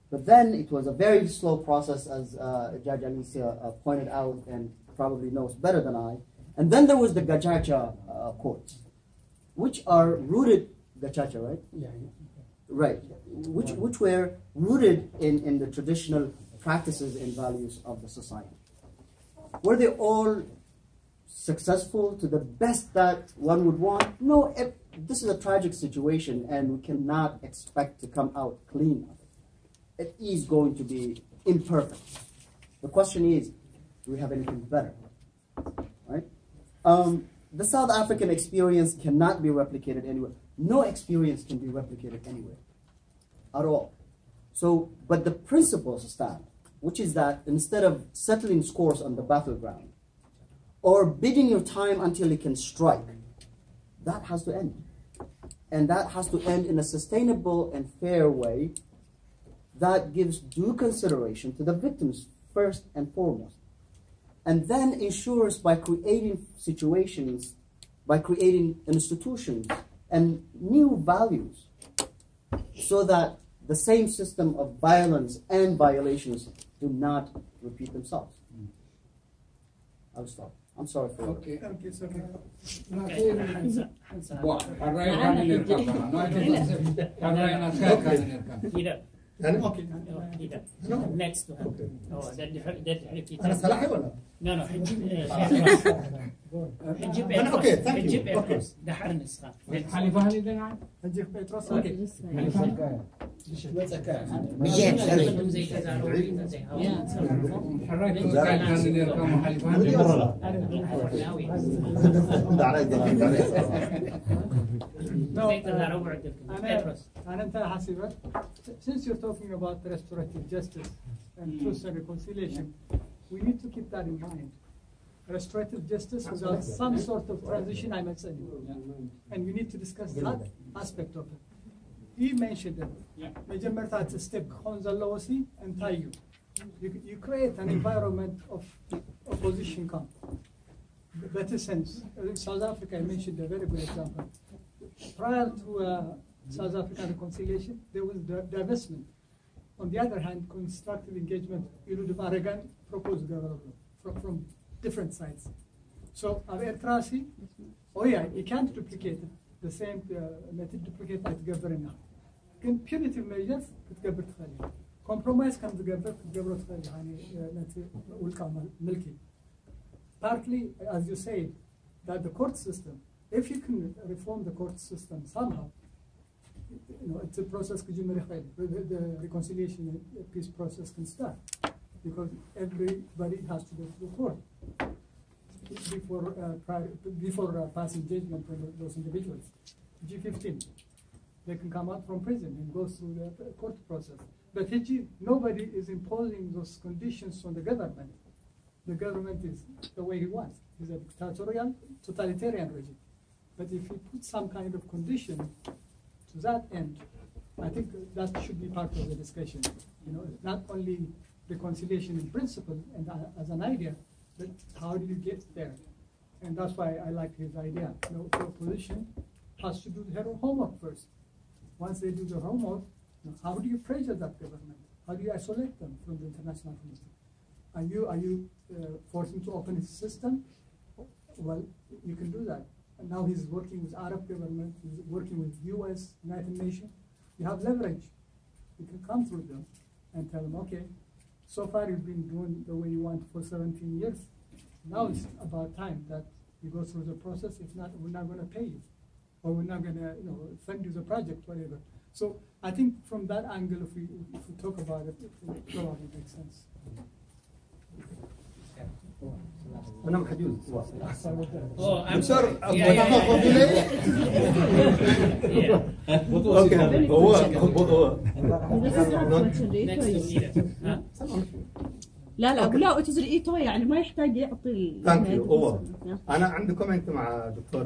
But then it was a very slow process, as Judge Alicia pointed out and probably knows better than I. And then there was the Gacaca courts, which are rooted, Gacaca, right? Yeah. Right. Which were rooted in the traditional practices and values of the society. Were they all successful to the best that one would want? No, this is a tragic situation, and we cannot expect to come out clean of it. It is going to be imperfect. The question is, do we have anything better? Right? The South African experience cannot be replicated anywhere. No experience can be replicated anywhere at all. So, but the principles stand, which is that instead of settling scores on the battleground or bidding your time until it can strike, that has to end. And that has to end in a sustainable and fair way that gives due consideration to the victims first and foremost. And then ensures by creating situations, by creating institutions and new values, so that the same system of violence and violations do not repeat themselves. I'll stop. I'm sorry for
Okay.
It's okay. Okay.
Next to him. Oh, that repeat. No, no.
Okay, thank you. Okay.
Since you're talking about restorative justice and truth and reconciliation, we need to keep that in mind. Restorative justice without some sort of transition, I might say. And we need to discuss that aspect of it. He mentioned it. Majority at step Khonzalawasi and Tayu. You create an environment of opposition camp. Better sense. South Africa, I mentioned a very good example. Prior to South African reconciliation, there was divestment. On the other hand, constructive engagement, Aragan proposed development from different sides. So, Eritrea, oh yeah, you can't duplicate it. The same method duplicate like governing. Can punitive measures compromise can partly, as you said, that the court system, if you can reform the court system somehow, you know, it's a process. The reconciliation peace process can start because everybody has to go to the court before passing judgment on those individuals. G15, they can come out from prison and go through the court process. But nobody is imposing those conditions on the government. The government is the way he wants. It's a dictatorial, totalitarian regime. But if you put some kind of condition to that end, I think that should be part of the discussion. You know, not only reconciliation in principle and as an idea, but how do you get there? And that's why I like his idea. You know, the opposition has to do their homework first. Once they do their homework, you know, how do you pressure that government? How do you isolate them from the international community? Are you forcing to open his system? Well, you can do that. And now he's working with Arab government, he's working with US, United Nations. You have leverage. You can come through them and tell them, okay, so far you've been doing the way you want for 17 years. Now it's about time that you go through the process. If not, we're not going to pay you. Or we're not going to, you know, fund you the project, whatever. So I think from that angle, if we talk about it, it will probably make sense.
أنا محجوز.
Oh, I'm
sorry.
Okay.
لا ولا تزرقيته يعني ما يحتاج يعطي.
Thank you. أنا عندي comment مع دكتور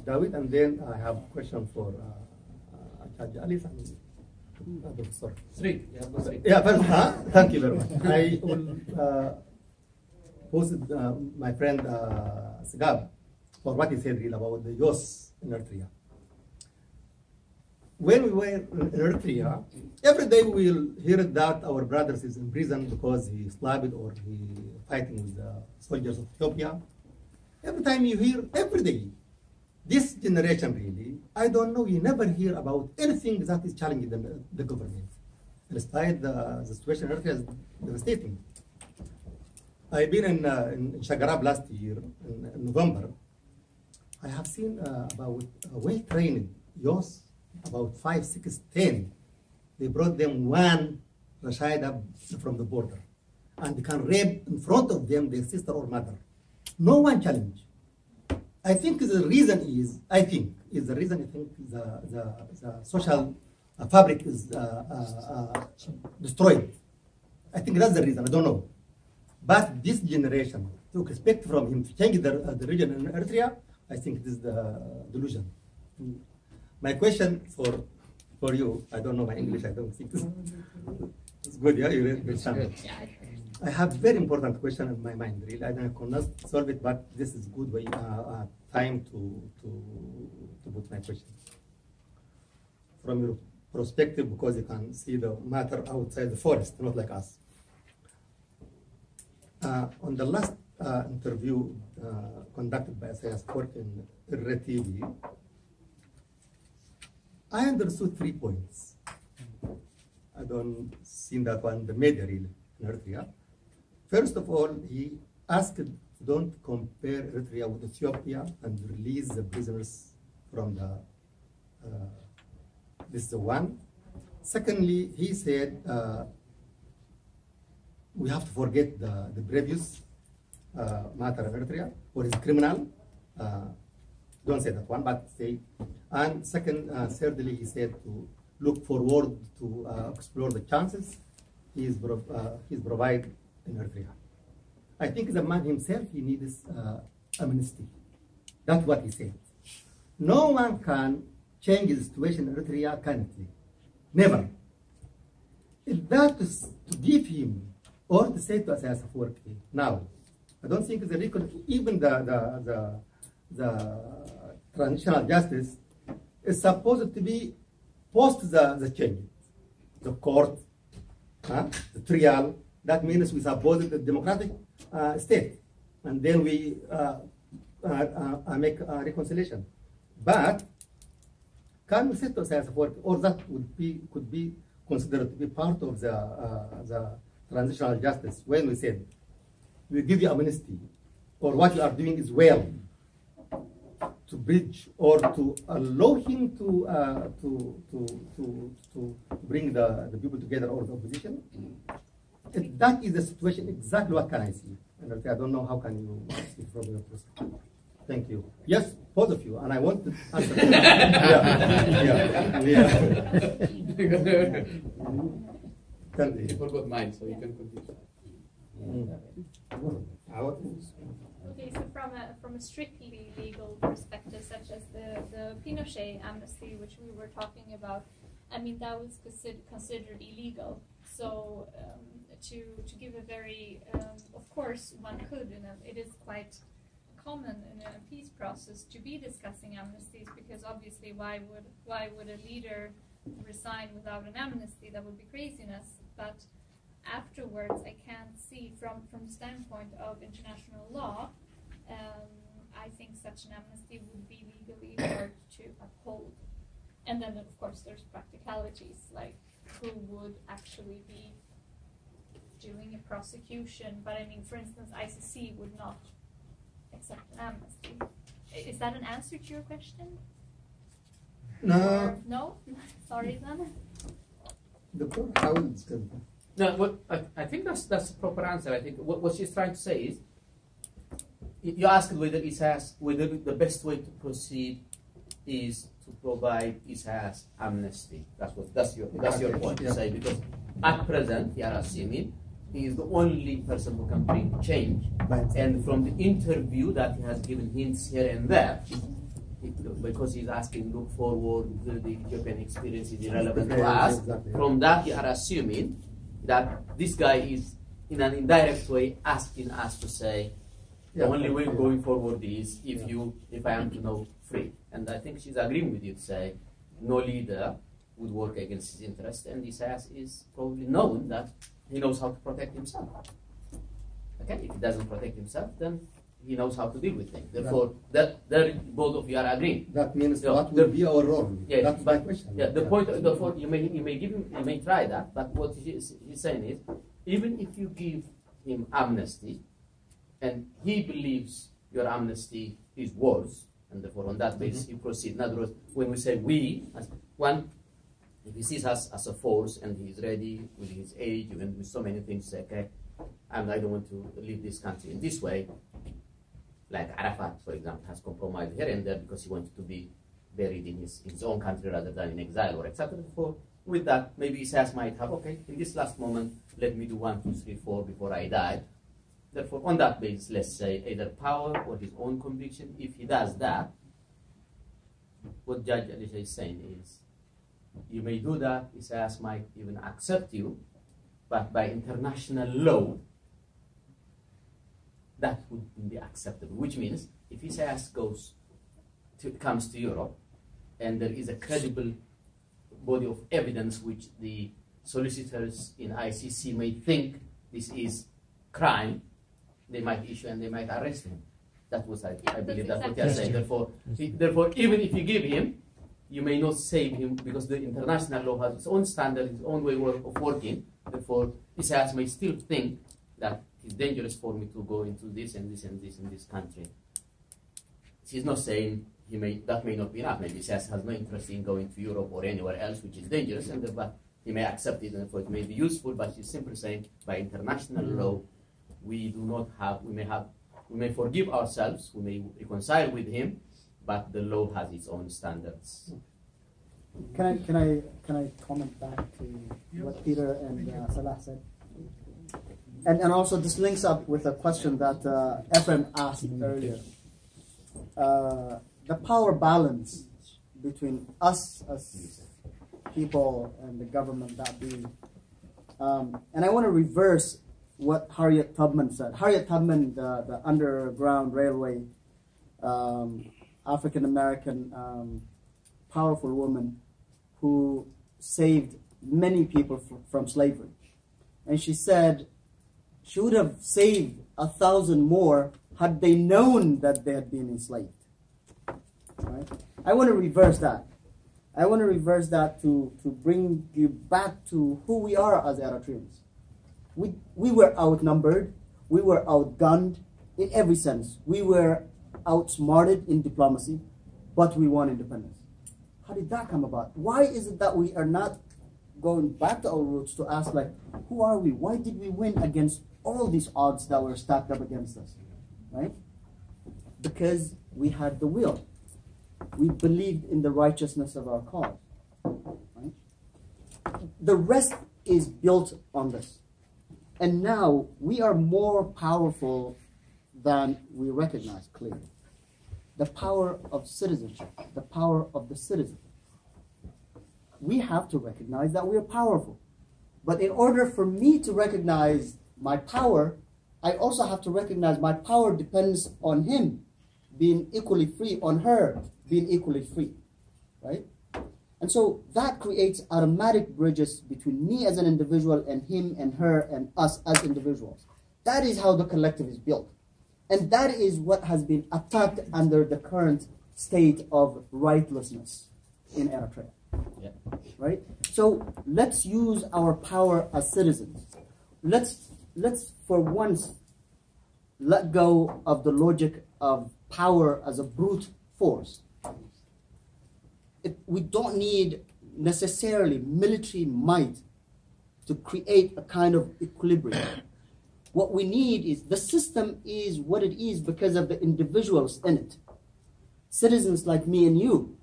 داوود and then I have question for Judge Ali. Yeah, first, thank you very much. I will post my friend Sigab for what he said really about the youth in Eritrea. When we were in Eritrea, every day we will hear that our brothers is in prison because he slapped or he fighting with the soldiers of Ethiopia. Every time you hear, every day, this generation really, I don't know, you never hear about anything that is challenging the government. Despite the situation in Eritrea is devastating. I've been in Shagarab last year, in November. I have seen about well-trained youth, about 5, 6, 10. They brought them one Rashida from the border, and they can rape in front of them their sister or mother. No one challenge. I think the reason is, the social fabric is destroyed. I think that's the reason, I don't know. But this generation, to expect from him to change the region in Eritrea, I think this is the delusion. My question for you, I don't know my English, I don't think it's good, yeah? You read good. I have very important question in my mind, really. I cannot solve it, but this is good way, time to put my question. From your perspective, because you can see the matter outside the forest, not like us. On the last interview conducted by Isaias Cork in Eritrea, I understood 3 points. I don't see that one in the media really in Eritrea. First of all, he asked, don't compare Eritrea with Ethiopia and release the prisoners from the, this is the one. Secondly, he said, we have to forget the previous matter in Eritrea, what is criminal. Don't say that one, but say. And second, thirdly, he said to look forward to explore the chances he's provided in Eritrea. I think the man himself, he needs amnesty. That's what he said. No one can change the situation in Eritrea currently. Never. If that is to give him or to say to us as a work now, I don't think the record, even the transitional justice is supposed to be post the change. The court, the trial, that means we suppose the democratic state. And then we make a reconciliation. But can we say to us as a work, or that could be considered to be part of the transitional justice when we said, we give you amnesty, or what you are doing is well, to bridge or to allow him to bring the people together or the opposition. If that is the situation, exactly what can I see? And I don't know how can you speak from your perspective. Thank you. Yes, both of you, and I want to answer.
You forgot mine, so you can continue.
Okay, so from a strictly legal perspective, such as the Pinochet amnesty, which we were talking about, I mean, that was considered illegal. So to give a very, of course, one could, it is quite common in a peace process to be discussing amnesties, because obviously why would a leader resign without an amnesty? That would be craziness. But afterwards, I can't see from the standpoint of international law, I think such an amnesty would be legally hard to uphold. And then, of course, there's practicalities, like who would actually be doing a prosecution. But I mean, for instance, ICC would not accept an amnesty. Is that an answer to your question?
No.
Or no? Sorry, then.
The court, how will discuss that?
No, I think that's the proper answer. I think what she's trying to say is, you asked whether the best way to proceed is to provide Isaias amnesty. That's your point to say, because at present you are assuming he is the only person who can bring change, and from the interview that he has given hints here and there, because he's asking look forward, the Ethiopian experience is irrelevant to us. From that you are assuming that this guy is in an indirect way asking us to say the only way going forward is if I am to know free. And I think she's agreeing with you to say no leader would work against his interest, and Isaias is probably known that he knows how to protect himself. Okay, if he doesn't protect himself, then he knows how to deal with things. Therefore, both of you are agreeing.
That means what will be our role?
Yeah,
that's my question.
Yeah, the point. Therefore, you may try that. But what he's saying is, even if you give him amnesty, and he believes your amnesty is worse, And therefore, on that basis, he proceeds. In other words, when we say we, as one, if he sees us as a force and he is ready with his age, even with so many things, say, okay, I don't want to leave this country in this way, like Arafat, for example, has compromised here and there because he wanted to be buried in his own country rather than in exile or etc. Therefore, with that, maybe Isaias might have, okay, in this last moment, let me do 1, 2, 3, 4 before I die. Therefore, on that basis, let's say either power or his own conviction. If he does that, what Judge Alicia is saying is, you may do that, Isaias might even accept you, but by international law, that wouldn't be acceptable. Which means, if Isaias comes to Europe, and there is a credible body of evidence which the solicitors in ICC may think this is crime, they might issue and they might arrest him. That was, I believe, that's what they are saying. Therefore, even if you give him, you may not save him because the international law has its own standard, its own way of working. Therefore, Isaias may still think that it's dangerous for me to go into this and this and this in this country. She's not saying that may not be enough. Maybe Isaias has no interest in going to Europe or anywhere else, which is dangerous, but he may accept it, and therefore it may be useful. But she's simply saying, by international law, we may forgive ourselves, we may reconcile with him, but the law has its own standards.
Can I comment back to what Peter and Salah said? And also this links up with a question that Ephraim asked earlier. The power balance between us as people and the government, that being. And I want to reverse what Harriet Tubman said. Harriet Tubman, the Underground Railway, African-American powerful woman who saved many people from slavery. And she said she would have saved 1,000 more had they known that they had been enslaved. Right? I want to reverse that. I want to reverse that to bring you back to who we are as Eritreans. We were outnumbered, we were outgunned in every sense. We were outsmarted in diplomacy, but we won independence. How did that come about? Why is it that we are not going back to our roots to ask, like, who are we? Why did we win against all these odds that were stacked up against us? Right? Because we had the will. We believed in the righteousness of our cause. Right? The rest is built on this. And now we are more powerful than we recognize clearly. The power of citizenship, the power of the citizen. We have to recognize that we are powerful. But in order for me to recognize my power, I also have to recognize my power depends on him being equally free, on her being equally free, right? And so that creates automatic bridges between me as an individual and him and her and us as individuals. That is how the collective is built. And that is what has been attacked under the current state of rightlessness in Eritrea.
Yeah.
Right? So let's use our power as citizens. Let's for once let go of the logic of power as a brute force. We don't need necessarily military might to create a kind of equilibrium. What we need is, the system is what it is because of the individuals in it. Citizens like me and you,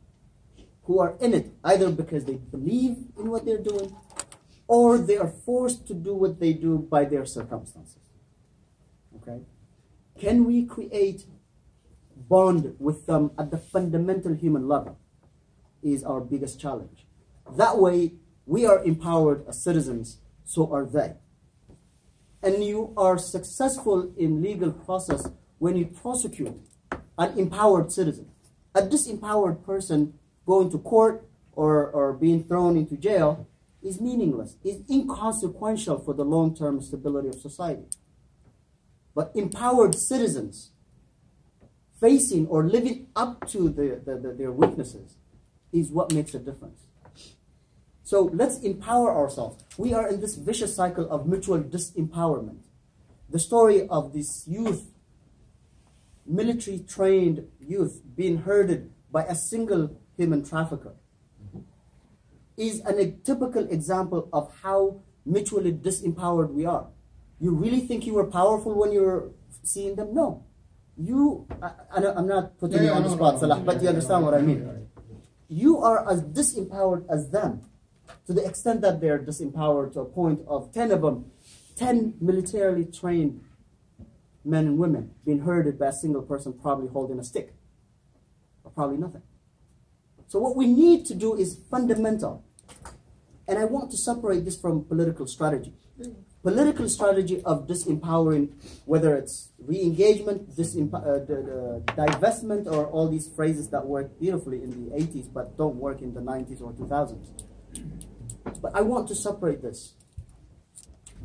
who are in it either because they believe in what they're doing or they are forced to do what they do by their circumstances. Okay? Can we create bond with them at the fundamental human level is our biggest challenge. That way, we are empowered as citizens, so are they. And you are successful in legal process when you prosecute an empowered citizen. A disempowered person going to court or being thrown into jail is meaningless, is inconsequential for the long-term stability of society. But empowered citizens facing or living up to their weaknesses is what makes a difference. So let's empower ourselves. We are in this vicious cycle of mutual disempowerment. The story of this youth military trained youth being herded by a single human trafficker is a typical example of how mutually disempowered we are. You really think you were powerful when you were seeing them? No. I'm not putting you on the spot, Salah, but you understand what I mean. You are as disempowered as them, to the extent that they're disempowered to a point of 10 of them, 10 militarily trained men and women being herded by a single person probably holding a stick, or probably nothing. So what we need to do is fundamental. And I want to separate this from political strategy. Political strategy of disempowering, whether it's re-engagement, divestment, or all these phrases that work beautifully in the 80s but don't work in the 90s or 2000s. But I want to separate this.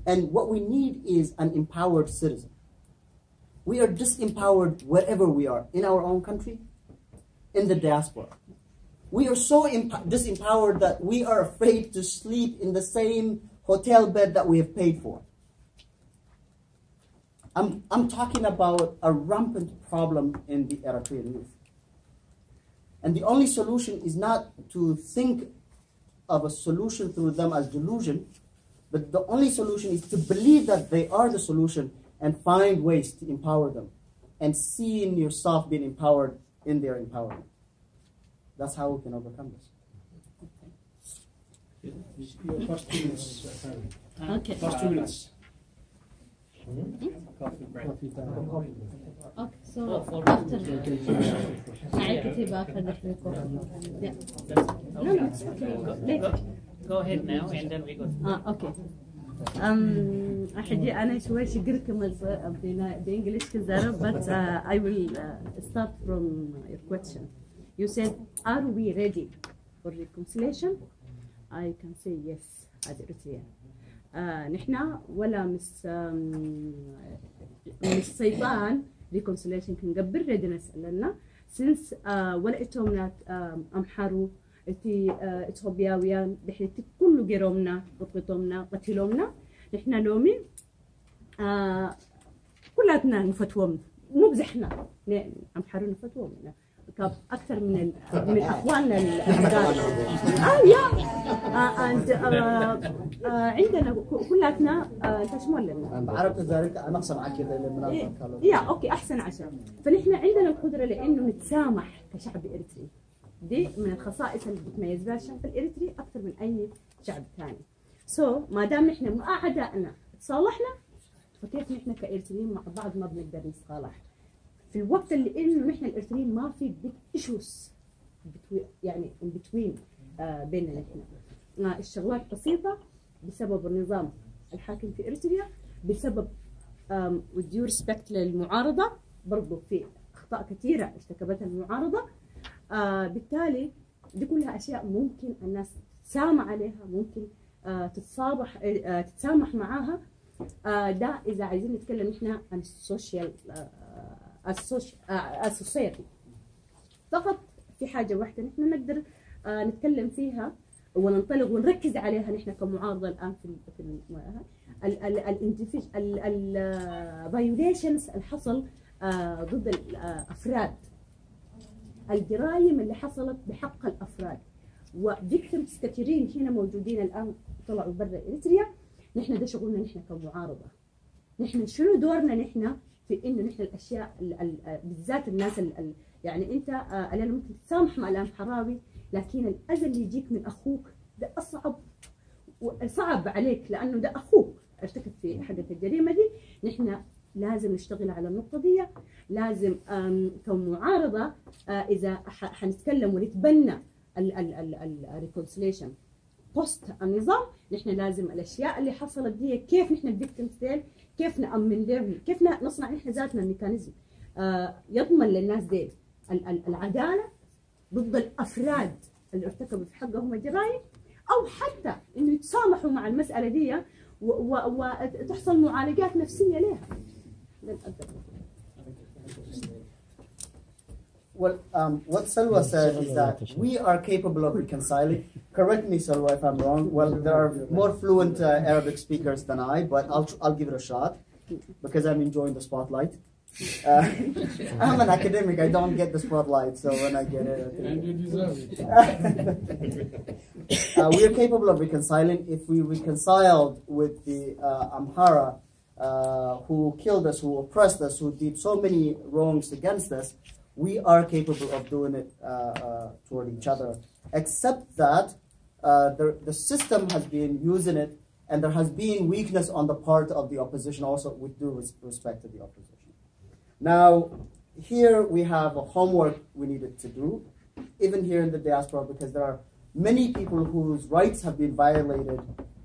And what we need is an empowered citizen. We are disempowered wherever we are, in our own country, in the diaspora. We are so disempowered that we are afraid to sleep in the same hotel bed that we have paid for. I'm talking about a rampant problem in the Eritrean youth. And the only solution is not to think of a solution through them as delusion, but the only solution is to believe that they are the solution and find ways to empower them, and seeing yourself being empowered in their empowerment. That's how we can overcome this.
Your first 2 minutes.
Okay.
First 2 minutes.
Coffee break.
Okay, so after
Go ahead now, and then we go.
Okay. أحدي أنا شوي شجركم بإنجليش كذا, but I will start from your question. You said, are we ready for reconciliation? I can say yes, as Eritrea. نحنا ولا مس صيبان reconciliation كنقبل readiness لنا since ولا إتومنا أمحروا إتي إثيوبياويان بحيث كل جرمنا قطعتنا قتلومنا نحنا لومي كلاتنا نفتوم مو بزحنا أمحروا نفتوم أكثر من أخواننا الأحرار. عندنا كلاتنا تشمل لنا.
عرفت ذلك أنا أقسم على كذا لما
أوكي أحسن عشان. فنحن عندنا القدرة لأنه نتسامح كشعب إريتري. دي من الخصائص اللي بتميز بها الشعب الإريتري أكثر من أي شعب ثاني. ما دام نحن مع أعدائنا تصالحنا فكيف نحن كإريتريين مع بعض ما بنقدر نتصالح؟ في الوقت اللي إنه نحن الإريتريين ما في بيج إيشوز يعني in between بيننا نحن. الشغلات بسيطة بسبب النظام الحاكم في إريتريا، بسبب with due respect للمعارضة، برضو في أخطاء كثيرة ارتكبتها المعارضة. بالتالي دي كلها أشياء ممكن الناس تسامح عليها، ممكن تتسامح معاها. ده إذا عايزين نتكلم نحن عن السوشيال السوسايتي. فقط في حاجة واحدة نحن نقدر نتكلم فيها وننطلق ونركز عليها نحن كمعارضة الآن في الفايوليشنز اللي حصل ضد الأفراد، الجرائم اللي حصلت بحق الأفراد، وفيكتيمز كثيرين هنا موجودين الآن طلعوا برا إريتريا. نحن ده شغلنا نحن كمعارضة. نحن شنو دورنا نحن في إنه نحن الأشياء بالذات الناس يعني أنت الآن ممكن تسامح مع الأمحراوي، لكن الأذى اللي يجيك من أخوك ده صعب عليك لأنه ده أخوك ارتكب في حدث الجريمة دي. نحن لازم نشتغل على النقطة دي، لازم كمعارضة إذا حنتكلم ونتبنى الريكونسيليشن بوست النظام، نحن لازم الأشياء اللي حصلت دي كيف نحن الفيكتيمز ديل كيف نأمن لهم، كيف نصنع نحن ذاتنا الميكانيزم يضمن للناس ديل العدالة ضد الأفراد اللي ارتكبوا في حقهم الجرائم، أو حتى إنه يتسامحوا مع المسألة دي وتحصل معالجات نفسية لها.
Well, what Salwa said is that we are capable of reconciling. Correct me, Salwa, if I'm wrong. Well, there are more fluent Arabic speakers than I, but I'll give it a shot because I'm enjoying the spotlight. I'm an academic, I don't get the spotlight, so when I get it...
And you deserve it.
We are capable of reconciling. If we reconciled with the Amhara who killed us, who oppressed us, who did so many wrongs against us, we are capable of doing it toward each other, except that the system has been using it, and there has been weakness on the part of the opposition also, with due respect to the opposition. Now, here we have a homework we needed to do, even here in the diaspora, because there are many people whose rights have been violated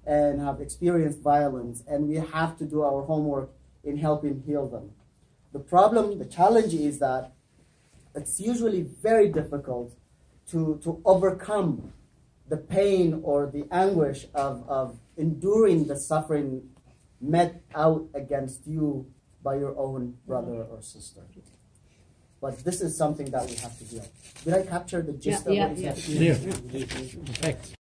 and have experienced violence, and we have to do our homework in helping heal them. The problem, the challenge is that it's usually very difficult to overcome the pain or the anguish of enduring the suffering met out against you by your own brother or sister. But this is something that we have to deal with. Did I capture the gist of what is happening?
Clear. Perfect.